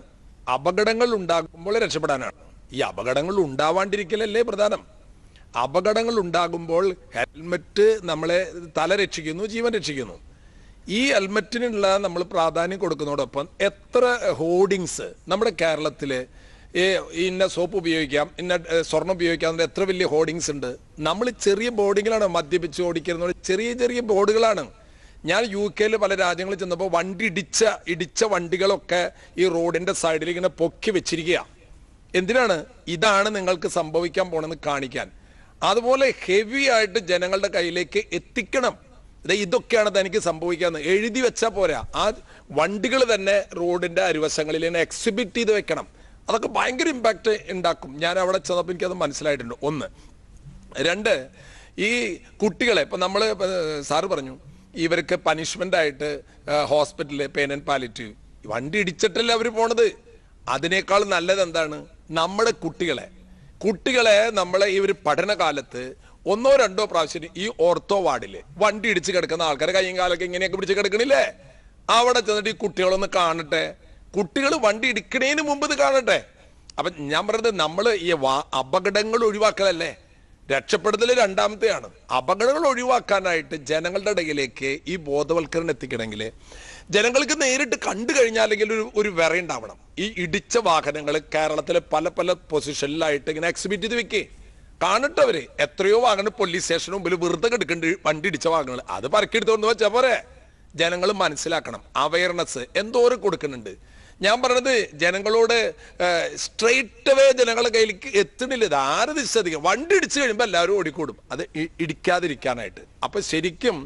അപകടങ്ങൾ ഉണ്ടാകുമ്പോൾ രക്ഷപ്പെടാനാണ്. ഈ അപകടങ്ങൾ ഉണ്ടാവാണ്ടിരിക്കലല്ലേ പ്രധാനം. അപകടങ്ങൾ ഉണ്ടാകുമ്പോൾ ഹെൽമെറ്റ് നമ്മളെ തല രക്ഷിക്കുന്നു, ജീവൻ രക്ഷിക്കുന്നു. ഈ ഹെൽമെറ്റിനുള്ള നമ്മൾ പ്രാധാന്യം കൊടുക്കുന്നതോടൊപ്പം എത്ര ഹോർഡിങ്സ് നമ്മുടെ കേരളത്തില് ഇന്ന സോപ്പ് ഉപയോഗിക്കാം, ഇന്ന സ്വർണം ഉപയോഗിക്കാം, എത്ര വലിയ ഹോർഡിങ്സ് ഉണ്ട്. നമ്മൾ ചെറിയ ബോർഡിങ്ങിലാണ് മദ്യപിച്ച് ഓടിക്കുന്നത്, ചെറിയ ചെറിയ ബോർഡുകളാണ്. ഞാൻ UK പല രാജ്യങ്ങളിൽ ചെന്നപ്പോൾ വണ്ടി ഇടിച്ച വണ്ടികളൊക്കെ ഈ റോഡിന്റെ സൈഡിൽ ഇങ്ങനെ പൊക്കി വെച്ചിരിക്കുക. എന്തിനാണ്? ഇതാണ് നിങ്ങൾക്ക് സംഭവിക്കാൻ പോണെന്ന് കാണിക്കാൻ. അതുപോലെ ഹെവി ആയിട്ട് ജനങ്ങളുടെ കയ്യിലേക്ക് എത്തിക്കണം. ഇതൊക്കെയാണ് തനിക്ക് സംഭവിക്കാന്ന് എഴുതി വെച്ചാൽ പോരാ, ആ വണ്ടികൾ തന്നെ റോഡിന്റെ അരുവശങ്ങളിൽ എക്സിബിറ്റ് ചെയ്ത് വെക്കണം. അതൊക്കെ ഭയങ്കര ഇമ്പാക്ട് ഉണ്ടാക്കും. ഞാൻ അവിടെ ചെന്നപ്പോൾ എനിക്കത് മനസ്സിലായിട്ടുണ്ട്. 1. 2, ഈ കുട്ടികളെ ഇപ്പൊ നമ്മള് സാറ് പറഞ്ഞു ഇവർക്ക് പനിഷ്മെന്റ് ആയിട്ട് ഹോസ്പിറ്റലിൽ പെയിൻ ആൻഡ് പാലിറ്റീവ് വണ്ടി ഇടിച്ചിട്ടല്ലേ അവർ പോണത്. അതിനേക്കാൾ നല്ലത് എന്താണ്? നമ്മുടെ കുട്ടികളെ നമ്മളെ ഈ ഒരു പഠനകാലത്ത് 1-2 പ്രാവശ്യം ഈ ഓർത്തോ വാർഡില് വണ്ടി ഇടിച്ച് കിടക്കുന്ന ആൾക്കാരെ കയ്യും കാലൊക്കെ ഇങ്ങനെയൊക്കെ പിടിച്ച് കിടക്കണില്ലേ, അവിടെ ചെന്നിട്ട് ഈ കുട്ടികളൊന്ന് കാണട്ടെ. കുട്ടികൾ വണ്ടി ഇടിക്കണേന് മുമ്പ് ഇത് കാണട്ടെ. അപ്പൊ ഞാൻ പറഞ്ഞത് നമ്മൾ ഈ അപകടങ്ങൾ ഒഴിവാക്കലല്ലേ രക്ഷപ്പെടുത്തൽ രണ്ടാമത്തെയാണ്. അപകടങ്ങൾ ഒഴിവാക്കാനായിട്ട് ജനങ്ങളുടെ ഇടയിലേക്ക് ഈ ബോധവൽക്കരണം എത്തിക്കണമെങ്കിൽ ജനങ്ങൾക്ക് നേരിട്ട് കണ്ടു കഴിഞ്ഞാലെങ്കിൽ ഒരു വിറയുണ്ടാവണം. ഈ ഇടിച്ച വാഹനങ്ങൾ കേരളത്തിലെ പല പൊസിഷനിലായിട്ട് ഇങ്ങനെ എക്സിബിറ്റ് ചെയ്ത് വെക്കേ കാണട്ടവര്. എത്രയോ വാഹനം പോലീസ് സ്റ്റേഷന് മുമ്പിൽ വെറുതെ കിടക്കുന്നുണ്ട്, വണ്ടി ഇടിച്ച വാഹനങ്ങൾ. അത് പറക്കെടുത്തോന്ന് വെച്ചാൽ പോരെ. ജനങ്ങൾ മനസ്സിലാക്കണം. അവയർനെസ് എന്തോരം കൊടുക്കുന്നുണ്ട്. ഞാൻ പറഞ്ഞത് ജനങ്ങളോട് സ്ട്രെയിറ്റ് അവേ ജനങ്ങളുടെ കയ്യിലേക്ക് എത്തണില്ല. ഇത് ആര് ദിശധികം വണ്ടി ഇടിച്ചു കഴിയുമ്പോൾ എല്ലാവരും ഓടിക്കൂടും അത് ഇടിക്കാതിരിക്കാനായിട്ട്. അപ്പൊ ശരിക്കും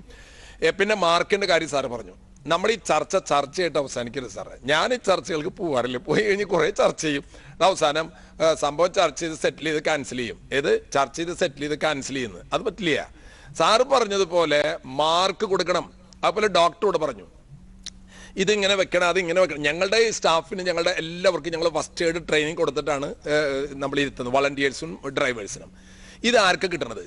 പിന്നെ മാർക്കിന്റെ കാര്യം സാറ് പറഞ്ഞു. നമ്മൾ ഈ ചർച്ചയായിട്ട് അവസാനിക്കരുത് സാറേ. ഞാൻ ഈ ചർച്ചകൾക്ക് പോകാറില്ല. പോയി കഴിഞ്ഞ് കുറെ ചർച്ച ചെയ്യും, അവസാനം സംഭവം ചർച്ച ചെയ്ത് സെറ്റിൽ ചെയ്ത് ക്യാൻസൽ ചെയ്യും. ചർച്ച ചെയ്ത് സെറ്റിൽ ചെയ്ത് ക്യാൻസൽ ചെയ്യുന്നത് അത് പറ്റില്ല. സാറ് പറഞ്ഞതുപോലെ മാർക്ക് കൊടുക്കണം. അതുപോലെ ഡോക്ടറോട് പറഞ്ഞു ഇതിങ്ങനെ വെക്കണം അതിങ്ങനെ വെക്കണം. ഞങ്ങളുടെ സ്റ്റാഫിന് ഞങ്ങളുടെ എല്ലാവർക്കും ഞങ്ങൾ ഫസ്റ്റ് എയ്ഡ് ട്രെയിനിങ് കൊടുത്തിട്ടാണ് നമ്മൾ ഇരുത്തുന്നത്, വളണ്ടിയേഴ്സിനും ഡ്രൈവേഴ്സിനും. ഇത് ആർക്ക് കിട്ടണത്?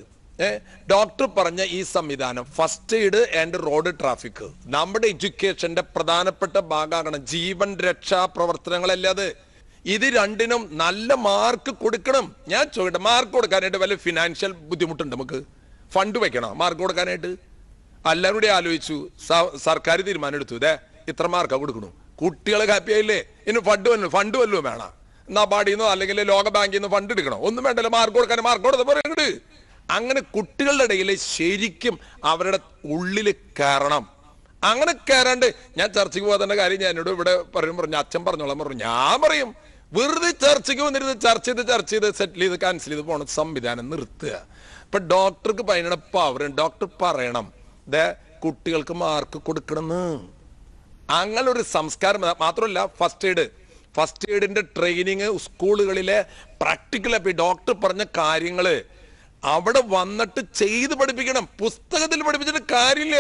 ഡോക്ടർ പറഞ്ഞ ഈ സംവിധാനം first aid and road traffic നമ്മുടെ എഡ്യൂക്കേഷന്റെ പ്രധാനപ്പെട്ട ഭാഗമാണ്. ജീവൻ രക്ഷാ പ്രവർത്തനങ്ങളല്ലേ അത്. ഇത് രണ്ടിനും നല്ല മാർക്ക് കൊടുക്കണം. ഞാൻ ചോദിക്കട്ടെ, മാർക്ക് കൊടുക്കാനായിട്ട് വല്ല ഫിനാൻഷ്യൽ ബുദ്ധിമുട്ടുണ്ട്? നമുക്ക് ഫണ്ട് വെക്കണം മാർക്ക് കൊടുക്കാനായിട്ട്? എല്ലാവരും കൂടി ആലോചിച്ചു, സർക്കാർ തീരുമാനം എടുത്തു, ഇത്ര മാർക്കാ കൊടുക്കണു, കുട്ടികളെ ഹാപ്പി ആയില്ലേ? ഇനി ഫണ്ട് വല്ലതും വേണം. നബാർഡിന്നോ അല്ലെങ്കിൽ ലോക ബാങ്കിൽ നിന്നോ ഫണ്ട് എടുക്കണോ? ഒന്നും വേണ്ടല്ലോ, മാർക്ക് കൊടുക്കാൻ മാർക്ക് കൊടുത്ത പറയണ്ട്. അങ്ങനെ കുട്ടികളുടെ ഇടയിൽ ശരിക്കും അവരുടെ ഉള്ളിൽ കയറണം. അങ്ങനെ കയറാണ്ട് ഞാൻ ചർച്ചയ്ക്ക് പോകാതെ കാര്യം ഞാൻ എന്നോട് ഇവിടെ പറഞ്ഞു അച്ഛൻ പറഞ്ഞോളാം പറഞ്ഞു. ഞാൻ പറയും വെറുതെ ചർച്ചയ്ക്ക് വന്നിരുന്ന് ചർച്ച ചെയ്ത് സെറ്റിൽ ചെയ്ത് ക്യാൻസൽ ചെയ്ത് പോണ സംവിധാനം നിർത്തുക. ഇപ്പൊ ഡോക്ടർക്ക് അതിനുള്ള പവർ. ഡോക്ടർ പറയണം കുട്ടികൾക്ക് മാർക്ക് കൊടുക്കണമെന്ന്. അങ്ങനെ ഒരു സംസ്കാരം. മാത്രമല്ല ഫസ്റ്റ് എയ്ഡിന്റെ ട്രെയിനിങ് സ്കൂളുകളിലെ പ്രാക്ടിക്കൽ. ഡോക്ടർ പറഞ്ഞ കാര്യങ്ങള് അവിടെ വന്നിട്ട് ചെയ്ത് പഠിപ്പിക്കണം. പുസ്തകത്തിൽ പഠിപ്പിച്ചിട്ട് കാര്യമില്ല.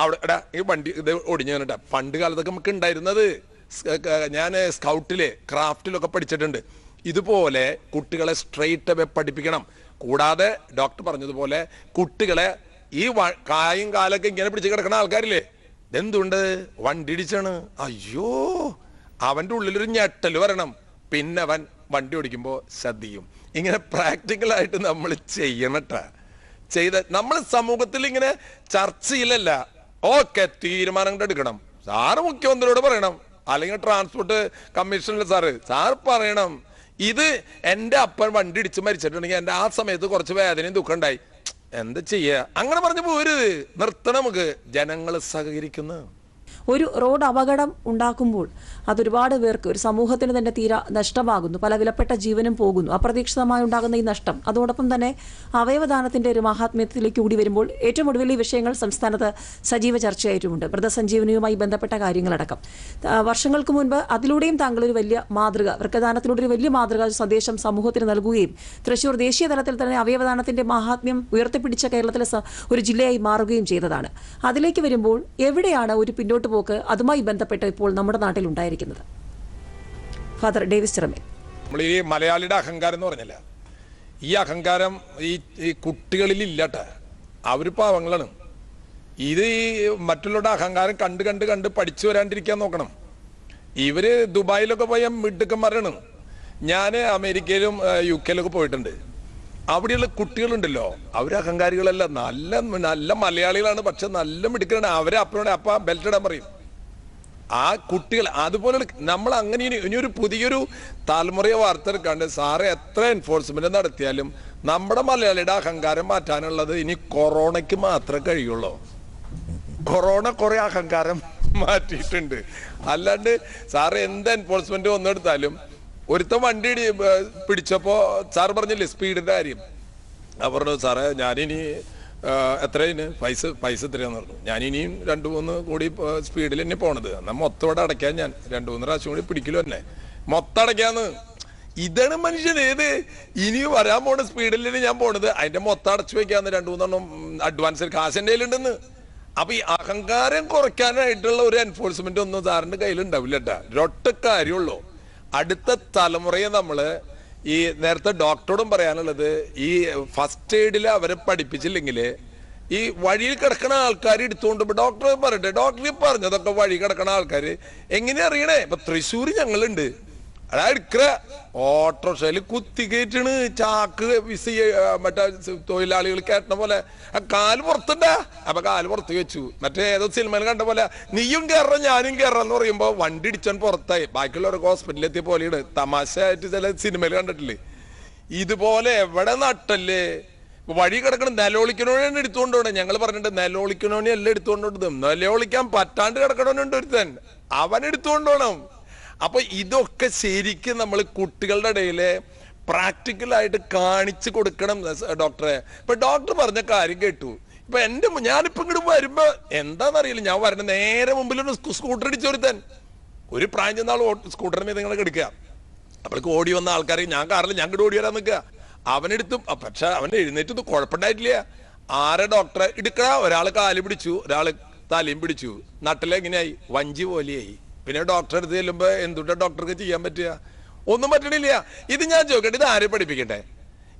അവിടെ ഈ വണ്ടി ഇത് ഒടിഞ്ഞു വന്നിട്ട പണ്ട് കാലത്തൊക്കെ നമുക്ക് ഉണ്ടായിരുന്നത്. ഞാൻ സ്കൗട്ടില് ക്രാഫ്റ്റിലൊക്കെ പഠിച്ചിട്ടുണ്ട്. ഇതുപോലെ കുട്ടികളെ സ്ട്രെയിറ്റ് അവേ പഠിപ്പിക്കണം. കൂടാതെ ഡോക്ടർ പറഞ്ഞതുപോലെ കുട്ടികളെ ഈ കായും കാലൊക്കെ ഇങ്ങനെ പിടിച്ച് കിടക്കുന്ന ആൾക്കാരില്ലേ, ഇതെന്തുണ്ട് വണ്ടി ഇടിച്ചാണ്, അയ്യോ അവന്റെ ഉള്ളിലൊരു ഞെട്ടൽ വരണം. പിന്നെ അവൻ വണ്ടി ഓടിക്കുമ്പോൾ ശ്രദ്ധിക്കും. ഇങ്ങനെ പ്രാക്ടിക്കലായിട്ട് നമ്മൾ ചെയ്ത നമ്മൾ സമൂഹത്തിൽ ഇങ്ങനെ ചർച്ചയിലല്ല. ഓക്കെ തീരുമാനങ്ങൾ എടുക്കണം. സാറ് മുഖ്യമന്ത്രിയോട് പറയണം, അല്ലെങ്കിൽ ട്രാൻസ്പോർട്ട് കമ്മീഷനിലെ സാർ പറയണം, ഇത് എന്റെ അപ്പൻ വണ്ടി ഇടിച്ച് മരിച്ചിട്ടുണ്ടെങ്കിൽ എന്റെ ആ സമയത്ത് കുറച്ച് വേദനയും ദുഃഖം ഉണ്ടായി, എന്താ ചെയ്യാ? അങ്ങനെ പറഞ്ഞു പോരുത്, നിർത്തണം. നമുക്ക് ജനങ്ങൾ സഹകരിക്കുന്നു. ഒരു റോഡ് അപകടം ഉണ്ടാക്കുമ്പോൾ അതൊരുപാട് പേർക്ക്, ഒരു സമൂഹത്തിന് തന്നെ തീരെ നഷ്ടമാകുന്നു. പല വിലപ്പെട്ട ജീവനും പോകുന്നു. അപ്രതീക്ഷിതമായി ഉണ്ടാകുന്ന ഈ നഷ്ടം, അതോടൊപ്പം തന്നെ അവയവദാനത്തിന്റെ ഒരു മഹാത്മ്യത്തിലേക്ക് കൂടി വരുമ്പോൾ ഏറ്റവും ഒടുവിൽ ഈ വിഷയങ്ങൾ സംസ്ഥാനത്ത് സജീവ ചർച്ചയായിട്ടുമുണ്ട്. മൃതസഞ്ജീവനിയുമായി ബന്ധപ്പെട്ട കാര്യങ്ങളടക്കം. വർഷങ്ങൾക്ക് മുൻപ് അതിലൂടെയും താങ്കൾ ഒരു വലിയ മാതൃക, വൃക്കദാനത്തിലൂടെ ഒരു വലിയ മാതൃക സന്ദേശം സമൂഹത്തിന് നൽകുകയും തൃശ്ശൂർ ദേശീയ തലത്തിൽ തന്നെ അവയവദാനത്തിന്റെ മഹാത്മ്യം ഉയർത്തിപ്പിടിച്ച കേരളത്തിലെ ഒരു ജില്ലയായി മാറുകയും ചെയ്തതാണ്. അതിലേക്ക് വരുമ്പോൾ എവിടെയാണ് ഒരു പിന്നോട്ട് പോക്ക് അതുമായി ബന്ധപ്പെട്ട് ഇപ്പോൾ നമ്മുടെ നാട്ടിൽ ഉണ്ടായിരിക്കുന്നത്? Father Davis Chiramel. നമ്മൾ ഈ മലയാളിയുടെ അഹങ്കാരം എന്ന് പറഞ്ഞില്ല, ഈ അഹങ്കാരം ഈ കുട്ടികളിൽ ഇല്ലട്ട. അവര് പാവങ്ങളാണ്. ഇത് ഈ മറ്റുള്ളവരുടെ അഹങ്കാരം കണ്ട് പഠിച്ചു വരാണ്ടിരിക്കാൻ നോക്കണം. ഇവര് ദുബായിലൊക്കെ പോയ മിടുക്കന്മാരാണ്. ഞാൻ അമേരിക്കയിലും UK പോയിട്ടുണ്ട്. അവിടെയുള്ള കുട്ടികളുണ്ടല്ലോ, അവര് അഹങ്കാരികളല്ല, നല്ല മലയാളികളാണ്, പക്ഷെ നല്ല മിടുക്കലാണ്. അവരെ അപ്പ ബെൽറ്റ് ഇടാൻ പറയും. ആ കുട്ടികൾ അതുപോലെ നമ്മൾ അങ്ങനെ ഇനിയൊരു പുതിയൊരു തലമുറയെ വാർത്തെടുക്കാണ്ട് സാറ് എത്ര എൻഫോഴ്സ്മെന്റ് നടത്തിയാലും നമ്മുടെ മലയാളിയുടെ അഹങ്കാരം മാറ്റാനുള്ളത് ഇനി കൊറോണയ്ക്ക് മാത്രമേ കഴിയുള്ളൂ. കൊറോണ കുറെ അഹങ്കാരം മാറ്റിയിട്ടുണ്ട്. അല്ലാണ്ട് സാറ് എന്ത് എൻഫോഴ്സ്മെന്റ് ഒന്നെടുത്താലും ഒരുത്തം വണ്ടി പിടിച്ചപ്പോ സാറ് പറഞ്ഞില്ലേ സ്പീഡിന്റെ കാര്യം, പറഞ്ഞു സാറേ ഞാനിനി എത്രയിന് പൈസ എത്രയാന്ന് പറഞ്ഞു. ഞാനിനിയും 2-3 കൂടി സ്പീഡിൽ തന്നെ പോണത്, എന്നാൽ മൊത്തം ഇവിടെ അടയ്ക്കാൻ ഞാൻ 2-3 പ്രാവശ്യം കൂടി പിടിക്കലോ തന്നെ മൊത്തം അടയ്ക്കാന്ന്. ഇതാണ് മനുഷ്യൻ. ഏത് ഇനി വരാൻ പോണ സ്പീഡിൽ ഞാൻ പോണത്, അതിന്റെ മൊത്തം അടച്ചു വെക്കാന്ന് 2-3 അഡ്വാൻസ് കാശ് എൻ്റെ കയ്യിലുണ്ടെന്ന്. അപ്പൊ ഈ അഹങ്കാരം കുറയ്ക്കാനായിട്ടുള്ള ഒരു എൻഫോഴ്സ്മെന്റ് ഒന്നും സാറിന്റെ കയ്യിൽ ഉണ്ടാവില്ല കേട്ടാ. ഒരൊറ്റ കാര്യമുള്ളൂ, അടുത്ത തലമുറയെ നമ്മള് ഈ നേരത്തെ ഡോക്ടറോടും പറയാനുള്ളത്, ഈ ഫസ്റ്റ് എയ്ഡിൽ അവരെ പഠിപ്പിച്ചില്ലെങ്കിൽ ഈ വഴിയിൽ കിടക്കുന്ന ആൾക്കാർ എടുത്തുകൊണ്ട് ഡോക്ടർ പറയട്ടെ, ഡോക്ടർ പറഞ്ഞതൊക്കെ വഴി കിടക്കുന്ന ആൾക്കാർ എങ്ങനെ അറിയണേ? ഇപ്പൊ തൃശ്ശൂർ ഞങ്ങളുണ്ട്, അതായത് ഓട്ടോറിക്ഷയിൽ കുത്തി കയറ്റണ് ചാക്ക് മറ്റേ തൊഴിലാളികൾ കയറ്റണ പോലെ കാല് പുറത്തുണ്ടാ. അപ്പൊ കാല് പുറത്ത് വെച്ചു. മറ്റേ ഏതോ സിനിമയിൽ കണ്ട പോലെ നീയും കയറ ഞാനും കയറാന്ന് പറയുമ്പോ വണ്ടി ഇടിച്ചാൻ പുറത്തായി. ബാക്കിയുള്ളവർക്ക് ഹോസ്പിറ്റലിൽ എത്തിയ പോലെയാണ്. തമാശ ആയിട്ട് ചില സിനിമയിൽ കണ്ടിട്ടില്ലേ? ഇതുപോലെ എവിടെ നട്ടല്ലേ വഴി കിടക്കണ നിലവിളിക്കണോനെ എടുത്തുകൊണ്ടോണേ. ഞങ്ങൾ പറഞ്ഞിട്ട് നിലവിളിക്കണോനെ എല്ലാം എടുത്തുകൊണ്ടോണ്ട് നിലവിളിക്കാൻ പറ്റാണ്ട് കിടക്കണോനുണ്ട് ഒരുത്തൻ, അവൻ എടുത്തുകൊണ്ടോണം. അപ്പൊ ഇതൊക്കെ ശരിക്കും നമ്മൾ കുട്ടികളുടെ ഇടയില് പ്രാക്ടിക്കലായിട്ട് കാണിച്ചു കൊടുക്കണം ഡോക്ടറെ. ഇപ്പൊ ഡോക്ടർ പറഞ്ഞ കാര്യം കേട്ടു. ഇപ്പൊ ഞാനിപ്പോ ഇങ്ങോട്ട് വരുമ്പോ എന്താണെന്നറിയില്ല, ഞാൻ വരണ നേരെ മുമ്പിൽ സ്കൂട്ടർ അടിച്ചൊരുത്തൻ, ഒരു പ്രായം ചെന്നാൾ സ്കൂട്ടറിന് മീത് നിങ്ങൾ എടുക്കുക. അപ്പോഴേക്ക് ഓടി വന്ന ആൾക്കാരെ ഞാൻ കാറിൽ ഞങ്ങോട്ട് ഓടി വരാൻ നിൽക്കുക. അവനെടുത്തും പക്ഷെ അവൻ എഴുന്നേറ്റത് കുഴപ്പമുണ്ടായിട്ടില്ല. ആരെ ഡോക്ടറെ എടുക്കണ? ഒരാൾ കാല് പിടിച്ചു, ഒരാള് തലയും പിടിച്ചു. നട്ടിലെങ്ങനെയായി? വഞ്ചി പോലെയായി. പിന്നെ ഡോക്ടറെ അടുത്ത് ചെല്ലുമ്പോ എന്തുട്ടാ ഡോക്ടർക്ക് ചെയ്യാൻ പറ്റുക? ഒന്നും പറ്റണില്ല. ഇത് ഞാൻ ചോദിക്കട്ടെ, ഇത് ആരെ പഠിപ്പിക്കട്ടെ?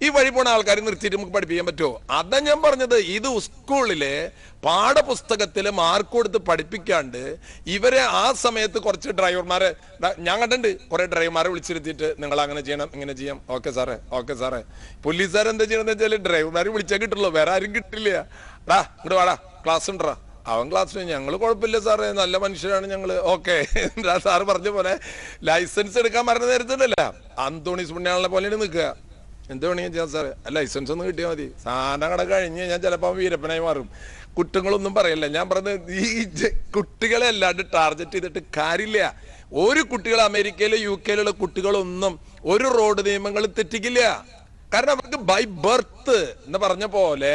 ഈ വഴി പോണ ആൾക്കാരെ നിർത്തിയിട്ട് നമുക്ക് പഠിപ്പിക്കാൻ പറ്റുമോ? അതാ ഞാൻ പറഞ്ഞത്. ഇത് സ്കൂളിലെ പാഠപുസ്തകത്തില് മാർക്ക് കൊടുത്ത് പഠിപ്പിക്കാണ്ട് ഇവരെ ആ സമയത്ത് കുറച്ച് ഡ്രൈവർമാരെ ഞാൻ കണ്ടിട്ടുണ്ട്. കുറെ ഡ്രൈവർമാരെ വിളിച്ചിരുത്തിയിട്ട് നിങ്ങൾ അങ്ങനെ ചെയ്യണം, ഇങ്ങനെ ചെയ്യാം, ഓക്കെ സാറേ, ഓക്കെ സാറേ. പോലീസുകാർ എന്താ ചെയ്യണമെന്ന് വെച്ചാൽ ഡ്രൈവർമാരെ വിളിച്ചാൽ കിട്ടുള്ളൂ, വേറെ ആരും കിട്ടില്ല. ഡാ ഇങ്ങോട്ട് വാടാ, ക്ലാസ് ഉണ്ടോ? അവൻ ക്ലാസ് ഞങ്ങൾ കുഴപ്പമില്ല സാറേ, നല്ല മനുഷ്യരാണ് ഞങ്ങള്, ഓക്കെ. സാറ് പറഞ്ഞ പോലെ ലൈസൻസ് എടുക്കാൻ പറഞ്ഞ നേരത്തില്ല അന്തോണീസ് പുണ്യാളെ പോലെയാണ് നിൽക്കുക. എന്ത് വേണമെങ്കിൽ ചെയ്യാം സാറേ, ലൈസൻസ് ഒന്ന് കിട്ടിയാൽ മതി. സാധനം കട കഴിഞ്ഞ് ഞാൻ ചിലപ്പോൾ വീരപ്പനായി മാറും. കുറ്റങ്ങളൊന്നും പറയല്ല. ഞാൻ പറഞ്ഞത് ഈ കുട്ടികളെ അല്ലാണ്ട് ടാർഗറ്റ് ചെയ്തിട്ട് കാര്യമില്ല. ഒരു കുട്ടികൾ അമേരിക്കയിലെ യു കെയിലുള്ള കുട്ടികളൊന്നും ഒരു റോഡ് നിയമങ്ങൾ തെറ്റിക്കില്ല. കാരണം അവർക്ക് ബൈ ബർത്ത് എന്ന് പറഞ്ഞ പോലെ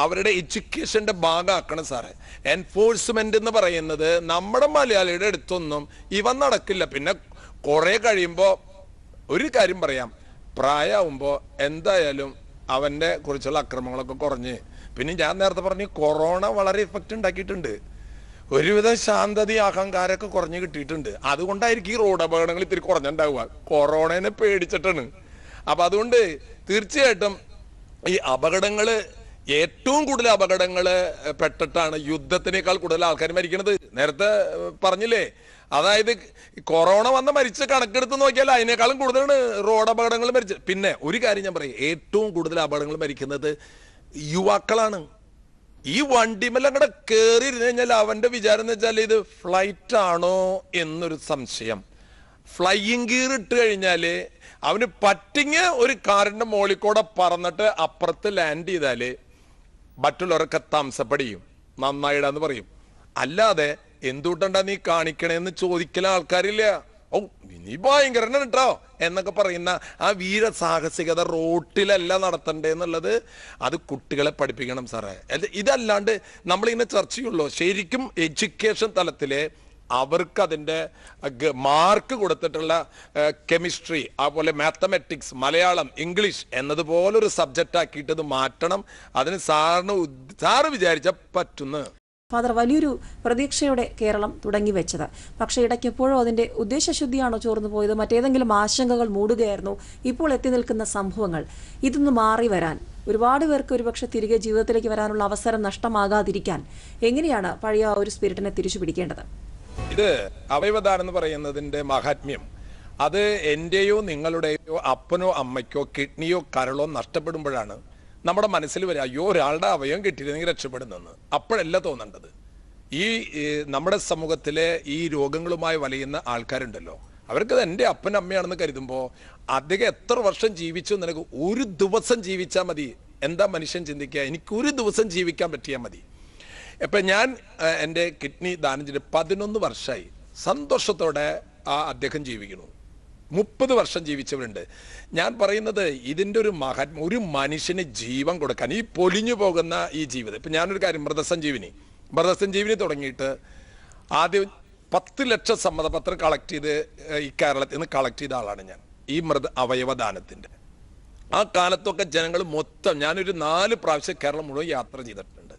അവരുടെ എഡ്യൂക്കേഷന്റെ ഭാഗമാക്കണം സാറേ. എൻഫോഴ്സ്മെന്റ് എന്ന് പറയുന്നത് നമ്മുടെ മലയാളിയുടെ അടുത്തൊന്നും ഇവൻ നടക്കില്ല. പിന്നെ കുറെ കഴിയുമ്പോ ഒരു കാര്യം പറയാം, പ്രായമാകുമ്പോ എന്തായാലും അവന്റെ കുറിച്ചുള്ള അക്രമങ്ങളൊക്കെ കുറഞ്ഞ്, പിന്നെ ഞാൻ നേരത്തെ പറഞ്ഞു കൊറോണ വളരെ ഇഫക്റ്റ് ഉണ്ടാക്കിയിട്ടുണ്ട്. ഒരുവിധം ശാന്തതയും അഹങ്കാരമൊക്കെ കുറഞ്ഞു കിട്ടിയിട്ടുണ്ട്. അതുകൊണ്ടായിരിക്കും ഈ റോഡ് അപകടങ്ങൾ ഇത്തിരി കുറഞ്ഞുണ്ടാവുക. കൊറോണനെ പേടിച്ചിട്ടാണ്. അപ്പൊ അതുകൊണ്ട് തീർച്ചയായിട്ടും ഈ അപകടങ്ങള് ഏറ്റവും കൂടുതൽ അപകടങ്ങള് പെട്ടിട്ടാണ് യുദ്ധത്തിനേക്കാൾ കൂടുതൽ ആൾക്കാർ മരിക്കുന്നത്. നേരത്തെ പറഞ്ഞില്ലേ, അതായത് കൊറോണ വന്ന മരിച്ച കണക്കെടുത്ത് നോക്കിയാൽ അതിനേക്കാളും കൂടുതലാണ് റോഡ് അപകടങ്ങൾ മരിച്ചത്. പിന്നെ ഒരു കാര്യം ഞാൻ പറയും, ഏറ്റവും കൂടുതൽ അപകടങ്ങൾ മരിക്കുന്നത് യുവാക്കളാണ്. ഈ വണ്ടിമേൽ അങ്ങടെ കയറി ഇരുന്ന് കഴിഞ്ഞാൽ അവന്റെ വിചാരം എന്ന് വെച്ചാൽ ഇത് ഫ്ലൈറ്റ് ആണോ എന്നൊരു സംശയം. ഫ്ലൈയിങ് ഗിയർ ഇട്ട് കഴിഞ്ഞാല് അവന് പറ്റിങ് ഒരു കാറിന്റെ മോളിൽ കൂടെ പറന്നിട്ട് അപ്പുറത്ത് ലാൻഡ് ചെയ്താല് മറ്റുള്ളവരൊക്കെ തംസപ്പടിയും നന്നായിടാന്ന് പറയും. അല്ലാതെ എന്തുകൊണ്ടാ നീ കാണിക്കണേന്ന് ചോദിക്കല ആൾക്കാരില്ല. ഓ നീ ഭയങ്കരനാണ് കേട്ടോ എന്നൊക്കെ പറയുന്ന ആ വീരസാഹസികത റോട്ടിലല്ല നടത്തണ്ടേന്നുള്ളത് അത് കുട്ടികളെ പഠിപ്പിക്കണം സാറേ. ഇതല്ലാണ്ട് നമ്മളിങ്ങനെ ചർച്ച ചെയ്യുള്ളൂ. ശരിക്കും എഡ്യൂക്കേഷൻ തലത്തിലെ അവർക്ക് അതിൻ്റെ മാർക്ക് കൊടുത്തിട്ടുള്ള കെമിസ്ട്രി, അതുപോലെ മാത്തമാറ്റിക്സ്, മലയാളം, ഇംഗ്ലീഷ് എന്നതുപോലൊരു സബ്ജക്റ്റ് ആക്കിയിട്ട് ഇത് മാറ്റണം. അതിന് സാറ് വിചാരിച്ച പറ്റുന്നു. ഫാദർ, വലിയൊരു പ്രതീക്ഷയോടെ കേരളം തുടങ്ങി വെച്ചത്, പക്ഷേ ഇടയ്ക്കെപ്പോഴും അതിന്റെ ഉദ്ദേശശുദ്ധിയാണോ ചോർന്നു പോയത്? മറ്റേതെങ്കിലും ആശങ്കകൾ മൂടുകയായിരുന്നു? ഇപ്പോൾ എത്തി നിൽക്കുന്ന സംഭവങ്ങൾ ഇതൊന്ന് മാറി വരാൻ, ഒരുപാട് പേർക്ക് ഒരുപക്ഷെ തിരികെ ജീവിതത്തിലേക്ക് വരാനുള്ള അവസരം നഷ്ടമാകാതിരിക്കാൻ എങ്ങനെയാണ് പഴയ ഒരു സ്പിരിറ്റിനെ തിരിച്ചു പിടിക്കേണ്ടത്? ഇത് അവയവദാനം എന്ന് പറയുന്നതിന്റെ മഹാത്മ്യം അത് എന്റെയോ നിങ്ങളുടെയോ അപ്പനോ അമ്മയ്ക്കോ കിഡ്നിയോ കരളോ നഷ്ടപ്പെടുമ്പോഴാണ് നമ്മുടെ മനസ്സിൽ വരിക, അയ്യോ ഒരാളുടെ അവയവം കിട്ടിയിരുന്നെങ്കിൽ രക്ഷപ്പെടുന്നെന്ന്. അപ്പോഴല്ല തോന്നേണ്ടത്. ഈ നമ്മുടെ സമൂഹത്തിലെ ഈ രോഗങ്ങളുമായി വലയുന്ന ആൾക്കാരുണ്ടല്ലോ, അവർക്ക് എൻ്റെ അപ്പനും അമ്മയാണെന്ന് കരുതുമ്പോൾ അദ്ദേഹം എത്ര വർഷം ജീവിച്ചു നിനക്ക് ഒരു ദിവസം ജീവിച്ചാൽ മതി. എന്താ മനുഷ്യൻ ചിന്തിക്കുക? എനിക്ക് ഒരു ദിവസം ജീവിക്കാൻ പറ്റിയാൽ മതി. ഇപ്പം ഞാൻ എൻ്റെ കിഡ്നി ദാനം ചെയ്ത് 11 വർഷമായി സന്തോഷത്തോടെ അദ്ദേഹം ജീവിക്കുന്നു. 30 വർഷം ജീവിച്ചവരുണ്ട്. ഞാൻ പറയുന്നത് ഇതിൻ്റെ ഒരു മഹാത്മ്യം, ഒരു മനുഷ്യന് ജീവൻ കൊടുക്കാൻ ഈ പൊലിഞ്ഞു പോകുന്ന ഈ ജീവിതം. ഇപ്പം ഞാനൊരു കാര്യം, മൃതസഞ്ജീവിനി തുടങ്ങിയിട്ട് ആദ്യം 10 ലക്ഷം സമ്മതപത്രം കളക്ട് ചെയ്ത് ഈ കേരളത്തിൽ നിന്ന് കളക്ട് ചെയ്ത ആളാണ് ഞാൻ ഈ അവയവദാനത്തിൻ്റെ. ആ കാലത്തൊക്കെ ജനങ്ങൾ മൊത്തം, ഞാനൊരു 4 പ്രാവശ്യം കേരളം മുഴുവൻ യാത്ര ചെയ്തിട്ടുണ്ട്.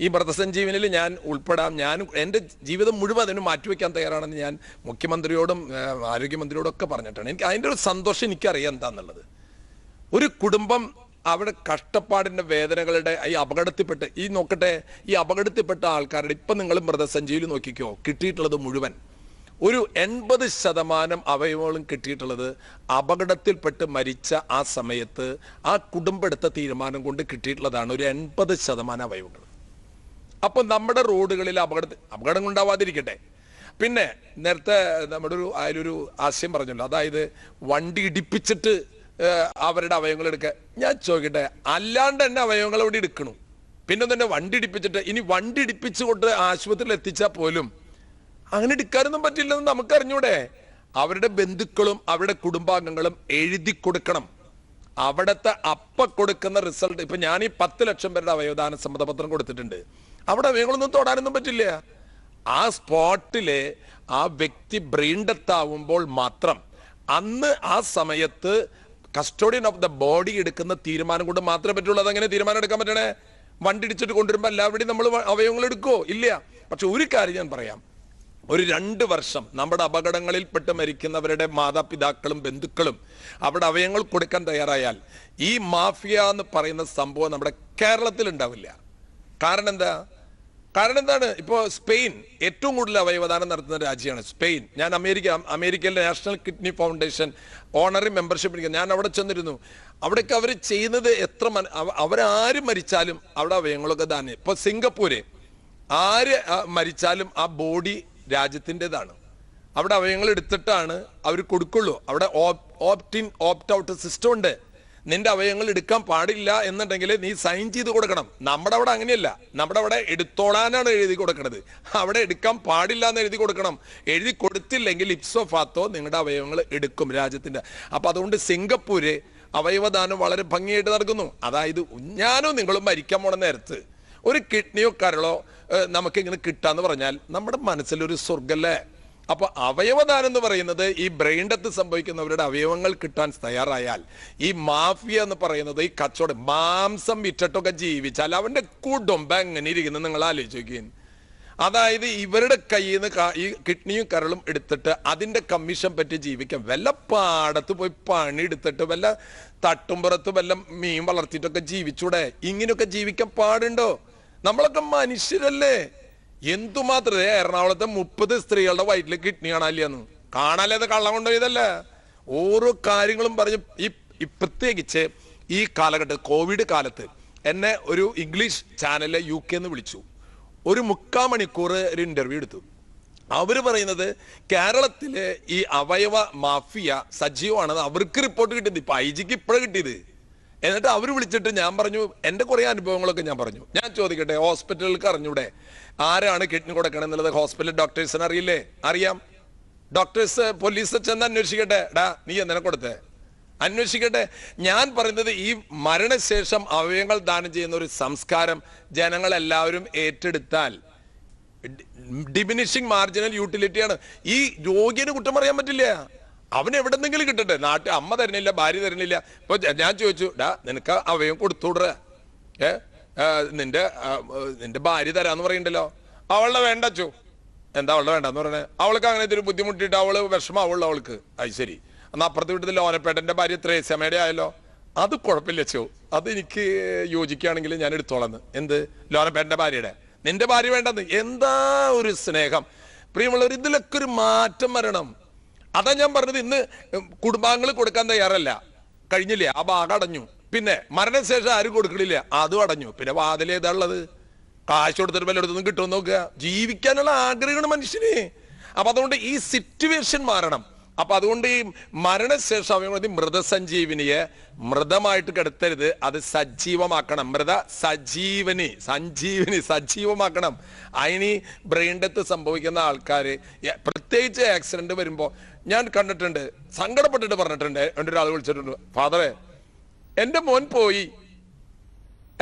ഈ മൃതസഞ്ജീവനിൽ ഞാൻ ഉൾപ്പെടാം. ഞാൻ എൻ്റെ ജീവിതം മുഴുവൻ അതിന് മാറ്റിവെക്കാൻ തയ്യാറാണെന്ന് ഞാൻ മുഖ്യമന്ത്രിയോടും ആരോഗ്യമന്ത്രിയോടും ഒക്കെ പറഞ്ഞിട്ടാണ്. എനിക്ക് അതിൻ്റെ ഒരു സന്തോഷം എനിക്കറിയാം എന്താണെന്നുള്ളത്. ഒരു കുടുംബം അവിടെ കഷ്ടപ്പാടിൻ്റെ വേദനകളുടെ ഈ അപകടത്തിൽപ്പെട്ട് ഈ അപകടത്തിൽപ്പെട്ട ആൾക്കാരുടെ ഇപ്പം നിങ്ങൾ മൃതസഞ്ജീവിൽ നോക്കിക്കോ, കിട്ടിയിട്ടുള്ളത് മുഴുവൻ ഒരു 80% അവയവങ്ങളും കിട്ടിയിട്ടുള്ളത് അപകടത്തിൽപ്പെട്ട് മരിച്ച ആ സമയത്ത് ആ കുടുംബം എടുത്ത തീരുമാനം കൊണ്ട് കിട്ടിയിട്ടുള്ളതാണ് ഒരു 80% അവയവങ്ങൾ. അപ്പം നമ്മുടെ റോഡുകളിൽ അപകടം ഉണ്ടാവാതിരിക്കട്ടെ. പിന്നെ നേരത്തെ നമ്മുടെ അതിലൊരു ആശയം പറഞ്ഞല്ലോ, അതായത് വണ്ടി ഇടിപ്പിച്ചിട്ട് അവരുടെ അവയവങ്ങൾ എടുക്കുക. ഞാൻ ചോദിക്കട്ടെ, അല്ലാണ്ട് തന്നെ അവയവങ്ങൾ അവിടെ എടുക്കണു, പിന്നെ തന്നെ വണ്ടി ഇടിപ്പിച്ചിട്ട് ഇനി വണ്ടി ഇടിപ്പിച്ചുകൊണ്ട് ആശുപത്രിയിൽ എത്തിച്ചാൽ പോലും അങ്ങനെ എടുക്കാനൊന്നും പറ്റില്ലെന്ന് നമുക്കറിഞ്ഞൂടെ. അവരുടെ ബന്ധുക്കളും അവരുടെ കുടുംബാംഗങ്ങളും എഴുതി കൊടുക്കണം. അവിടുത്തെ കൊടുക്കുന്ന റിസൾട്ട്. ഇപ്പൊ ഞാൻ ഈ 10 ലക്ഷം പേരുടെ അവയവദാന സമ്മതപത്രം കൊടുത്തിട്ടുണ്ട്. അവിടെ അവയവങ്ങളൊന്നും തൊടാനൊന്നും പറ്റില്ല. ആ സ്പോട്ടില് ആ വ്യക്തി ബ്രെയിൻ ഡെത്ത് ആവുമ്പോൾ മാത്രം അന്ന് ആ സമയത്ത് കസ്റ്റോഡിയൻ ഓഫ് ദ ബോഡി എടുക്കുന്ന തീരുമാനം കൊണ്ട് മാത്രമേ പറ്റുള്ളൂ. അതെങ്ങനെ തീരുമാനം എടുക്കാൻ പറ്റണേ? വണ്ടി ഇടിച്ചിട്ട് കൊണ്ടുവരുമ്പോൾ എല്ലാവരുടെയും നമ്മൾ അവയവങ്ങൾ എടുക്കുമോ? ഇല്ല. പക്ഷെ ഒരു കാര്യം ഞാൻ പറയാം, ഒരു 2 വർഷം നമ്മുടെ അപകടങ്ങളിൽപ്പെട്ട് മരിക്കുന്നവരുടെ മാതാപിതാക്കളും ബന്ധുക്കളും അവിടെ അവയവങ്ങൾ കൊടുക്കാൻ തയ്യാറായാൽ ഈ മാഫിയ എന്ന് പറയുന്ന സംഭവം നമ്മുടെ കേരളത്തിൽ ഉണ്ടാവില്ല. കാരണം എന്താണ്? ഇപ്പോൾ സ്പെയിൻ ഏറ്റവും കൂടുതൽ അവയവദാനം നടത്തുന്ന രാജ്യമാണ് സ്പെയിൻ. ഞാൻ അമേരിക്കയിലെ national kidney foundation ornery membership ഞാൻ അവിടെ ചെന്നിരുന്നു. അവിടേക്ക് അവർ ചെയ്യുന്നത് അവരാരും മരിച്ചാലും അവിടെ അവയവങ്ങളൊക്കെ ദാനം. ഇപ്പോൾ സിംഗപ്പൂര് ആര് മരിച്ചാലും ആ ബോഡി രാജ്യത്തിൻ്റെതാണ്. അവിടെ അവയവങ്ങൾ എടുത്തിട്ടാണ് അവർ കൊടുക്കുള്ളൂ. അവിടെ opt in opt out system ഉണ്ട്. നിന്റെ അവയവങ്ങൾ എടുക്കാൻ പാടില്ല എന്നുണ്ടെങ്കിൽ നീ സൈൻ ചെയ്ത് കൊടുക്കണം. നമ്മുടെ അവിടെ അങ്ങനെയല്ല. നമ്മുടെ അവിടെ എടുത്തോളാനാണ് എഴുതി കൊടുക്കുന്നത്. അവിടെ എടുക്കാൻ പാടില്ല എന്ന് എഴുതി കൊടുക്കണം. എഴുതി കൊടുത്തില്ലെങ്കിൽ ഇപ്സോ ഫാത്തോ നിങ്ങളുടെ അവയവങ്ങൾ എടുക്കും രാജ്യത്തിന്റെ. അപ്പൊ അതുകൊണ്ട് സിംഗപ്പൂര് അവയവദാനം വളരെ ഭംഗിയായിട്ട് നടക്കുന്നു. അതായത് ഞാനോ നിങ്ങളും മരിക്കാൻ പോണ നേരത്ത് ഒരു കിഡ്നിയോ കരളോ നമുക്കിങ്ങനെ കിട്ടാന്ന് പറഞ്ഞാൽ നമ്മുടെ മനസ്സിലൊരു സ്വർഗല്ലേ. അപ്പൊ അവയവദാനം എന്ന് പറയുന്നത് ഈ ബ്രെയിൻ ഡെത്ത് സംഭവിക്കുന്നവരുടെ അവയവങ്ങൾ കിട്ടാൻ തയ്യാറായാൽ ഈ മാഫിയ എന്ന് പറയുന്നത് ഈ കച്ചവടം മാംസം വിറ്റിട്ടൊക്കെ ജീവിച്ചാൽ അവന്റെ കുടുംബം എങ്ങനെ ഇരിക്കുന്നത് നിങ്ങൾ ആലോചിച്ച് നോക്കിയും. അതായത് ഇവരുടെ കയ്യിൽ നിന്ന് ഈ കിഡ്നിയും കരളും എടുത്തിട്ട് അതിന്റെ കമ്മീഷൻ പറ്റി ജീവിക്കാം. വല്ല പാടത്ത് പോയി പണി എടുത്തിട്ട് വല്ല തട്ടുംപുറത്ത് വല്ല മീൻ വളർത്തിയിട്ടൊക്കെ ജീവിച്ചൂടെ? ഇങ്ങനെയൊക്കെ ജീവിക്കാൻ പാടുണ്ടോ? നമ്മളൊക്കെ മനുഷ്യരല്ലേ. എന്തുമാത്രം എറണാകുളത്തെ 30 സ്ത്രീകളുടെ വയറ്റിൽ കിഡ്നി കാണാനില്ലെന്ന് കാണാല്ലേ? അത് കള്ളം കൊണ്ടുപോയതല്ലേ? ഓരോ കാര്യങ്ങളും പറഞ്ഞ് ഈ പ്രത്യേകിച്ച് ഈ കാലഘട്ടം കോവിഡ് കാലത്ത് എന്നെ ഒരു ഇംഗ്ലീഷ് ചാനലിലെ UK വിളിച്ചു. ഒരു 3/4 മണിക്കൂർ ഒരു ഇന്റർവ്യൂ എടുത്തു. അവര് പറയുന്നത് കേരളത്തിലെ ഈ അവയവ മാഫിയ സജീവമാണെന്ന് അവർക്ക് റിപ്പോർട്ട് കിട്ടിയത്. ഇപ്പൊ IG ഇപ്പോഴാണ് കിട്ടിയത്. എന്നിട്ട് അവർ വിളിച്ചിട്ട് ഞാൻ പറഞ്ഞു എൻ്റെ കുറേ അനുഭവങ്ങളൊക്കെ ഞാൻ പറഞ്ഞു. ഞാൻ ചോദിക്കട്ടെ, ഹോസ്പിറ്റലുകൾക്ക് അറിഞ്ഞൂടെ ആരാണ് കിഡ്നി കൊടുക്കണം എന്നുള്ളത്? ഹോസ്പിറ്റൽ ഡോക്ടേഴ്സിന് അറിയില്ലേ? അറിയാം. ഡോക്ടേഴ്സ് പോലീസ് ചെന്ന് അന്വേഷിക്കട്ടെ. നീ എന്തിനെ കൊടുത്തേ? അന്വേഷിക്കട്ടെ. ഞാൻ പറയുന്നത് ഈ മരണശേഷം അവയവങ്ങൾ ദാനം ചെയ്യുന്ന ഒരു സംസ്കാരം ജനങ്ങളെല്ലാവരും ഏറ്റെടുത്താൽ ഡിമിനിഷിങ് മാർജിനൽ യൂട്ടിലിറ്റിയാണ്. ഈ രോഗിന് കുറ്റം പറയാൻ പറ്റില്ല. അവൻ എവിടെന്നെങ്കിലും കിട്ടട്ടെ. അമ്മ തരുന്നില്ല, ഭാര്യ തരുന്നില്ല. ഇപ്പൊ ഞാൻ ചോദിച്ചു, നിനക്ക് അവയവം കൊടുത്തുവിട, നിന്റെ ഭാര്യ തരാന്ന് പറയണ്ടല്ലോ. അവളുടെ വേണ്ടച്ചോ. എന്താ അവളുടെ വേണ്ടെന്ന് പറയണേ? അവൾക്ക് അങ്ങനത്തെ ഒരു ബുദ്ധിമുട്ടിയിട്ട് അവള് വിഷമാവുള്ളൂ അവൾക്ക്. അത് ശരി. എന്നാ അപ്പുറത്ത് വീട്ടിൽ ലോനപ്പേട്ടന്റെ ഭാര്യ ത്രേസ്യമയുടെ ആയല്ലോ. അത് കുഴപ്പമില്ല ചോ, അത് എനിക്ക് യോജിക്കുകയാണെങ്കിൽ ഞാൻ എടുത്തോളന്ന്. എന്ത് ലോനപ്പേട്ടന്റെ ഭാര്യയുടെ? നിന്റെ ഭാര്യ വേണ്ടെന്ന്? എന്താ ഒരു സ്നേഹം പ്രിയമുള്ളവർ. ഇതിലൊക്കെ ഒരു മാറ്റം വരണം. അതാ ഞാൻ പറഞ്ഞത്. ഇന്ന് കുടുംബാംഗങ്ങൾ കൊടുക്കാൻ തയ്യാറല്ല. കഴിഞ്ഞില്ലേ? ആ ഭാഗം അടഞ്ഞു. പിന്നെ മരണശേഷം ആരും കൊടുക്കണില്ല, അതും അടഞ്ഞു. പിന്നെ വാതിൽ ഏതാ ഉള്ളത്? കാശ് കൊടുത്തിട്ട് വല്ലയിടത്തുനിന്ന് കിട്ടുമെന്ന് നോക്കുക. ജീവിക്കാനുള്ള ആഗ്രഹമാണ് മനുഷ്യന്. അപ്പൊ അതുകൊണ്ട് ഈ സിറ്റുവേഷൻ മാറണം. അപ്പൊ അതുകൊണ്ട് ഈ മരണശേഷം അവയവങ്ങൾ മൃതസഞ്ജീവനിയെ മൃതമായിട്ട് കിടത്തരുത്, അത് സജീവമാക്കണം. സജീവമാക്കണം. അതിന് ബ്രെയിൻ ഡെത്ത് സംഭവിക്കുന്ന ആൾക്കാര് പ്രത്യേകിച്ച് ആക്സിഡന്റ് വരുമ്പോ ഞാൻ കണ്ടിട്ടുണ്ട്, സങ്കടപ്പെട്ടിട്ട് പറഞ്ഞിട്ടുണ്ട്. എൻ്റെ ഒരാൾ വിളിച്ചിട്ടുണ്ട്, ഫാദറെ എൻ്റെ മോൻ പോയി,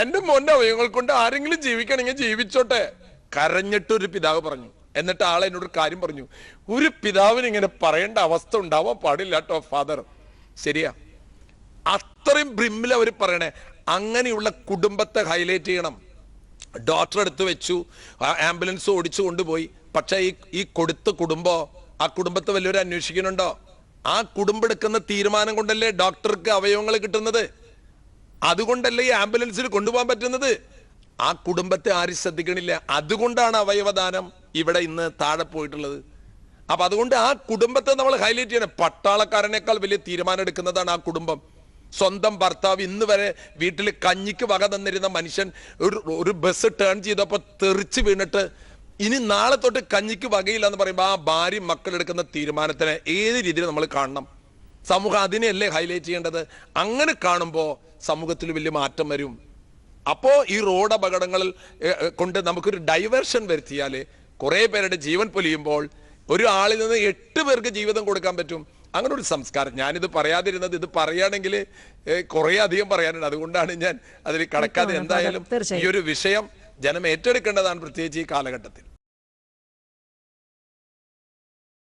എൻ്റെ മോന്റെ അവയവങ്ങൾ കൊണ്ട് ആരെങ്കിലും ജീവിക്കണമെങ്കിൽ ജീവിച്ചോട്ടെ. കരഞ്ഞിട്ടൊരു പിതാവ് പറഞ്ഞു. എന്നിട്ട് ആളെ എന്നോട് കാര്യം പറഞ്ഞു, ഒരു പിതാവിന് ഇങ്ങനെ പറയേണ്ട അവസ്ഥ ഉണ്ടാവാൻ പാടില്ല കേട്ടോ ഫാദർ. ശരിയാ, അത്രയും ബ്രിമ്മിൽ അവർ പറയണേ. അങ്ങനെയുള്ള കുടുംബത്തെ ഹൈലൈറ്റ് ചെയ്യണം. ഡോക്ടർ എടുത്ത് വെച്ചു, ആംബുലൻസ് ഓടിച്ചു കൊണ്ടുപോയി. പക്ഷെ ഈ കൊടുത്ത കുടുംബം, ആ കുടുംബത്തെ വലിയൊരു അന്വേഷിക്കുന്നുണ്ടോ? ആ കുടുംബം എടുക്കുന്ന തീരുമാനം കൊണ്ടല്ലേ ഡോക്ടർക്ക് അവയവങ്ങൾ കിട്ടുന്നത്, അതുകൊണ്ടല്ലേ ഈ ആംബുലൻസിൽ കൊണ്ടുപോകാൻ പറ്റുന്നത്. ആ കുടുംബത്തെ ആരും ശ്രദ്ധിക്കണില്ല. അതുകൊണ്ടാണ് അവയവദാനം ഇവിടെ ഇന്ന് താഴെ പോയിട്ടുള്ളത്. അപ്പൊ അതുകൊണ്ട് ആ കുടുംബത്തെ നമ്മൾ ഹൈലൈറ്റ് ചെയ്യണം. പട്ടാളക്കാരനേക്കാൾ വലിയ തീരുമാനം എടുക്കുന്നതാണ് ആ കുടുംബം. സ്വന്തം ഭർത്താവ് ഇന്ന് വരെ വീട്ടിൽ കഞ്ഞിക്ക് വക തന്നിരുന്ന മനുഷ്യൻ ഒരു ബസ് ടേൺ ചെയ്തപ്പോൾ തെറിച്ച് വീണിട്ട് ഇനി നാളെ തൊട്ട് കഞ്ഞിക്ക് വകയില്ല എന്ന് പറയുമ്പോൾ ആ ഭാര്യ മക്കളെടുക്കുന്ന തീരുമാനത്തിനെ ഏത് രീതിയിൽ നമ്മൾ കാണണം? സമൂഹം അതിനെയല്ലേ ഹൈലൈറ്റ് ചെയ്യേണ്ടത്? അങ്ങനെ കാണുമ്പോൾ സമൂഹത്തിൽ വലിയ മാറ്റം വരും. അപ്പോൾ ഈ റോഡ് അപകടങ്ങൾ കൊണ്ട് നമുക്കൊരു ഡൈവേർഷൻ വരുത്തിയാൽ കുറേ പേരുടെ ജീവൻ പൊലിയുമ്പോൾ ഒരു ആളിൽ നിന്ന് 8 പേർക്ക് ജീവിതം കൊടുക്കാൻ പറ്റും. അങ്ങനെ ഒരു സംസ്കാരം. ഞാനിത് പറയാതിരുന്നത്, ഇത് പറയുകയാണെങ്കിൽ കുറേ അധികം പറയാനുണ്ട്. അതുകൊണ്ടാണ് ഞാൻ അതിൽ കടക്കാതെ. എന്തായാലും ഈ ഒരു വിഷയം ജനം ഏറ്റെടുക്കേണ്ടതാണ്, പ്രത്യേകിച്ച് ഈ കാലഘട്ടത്തിൽ.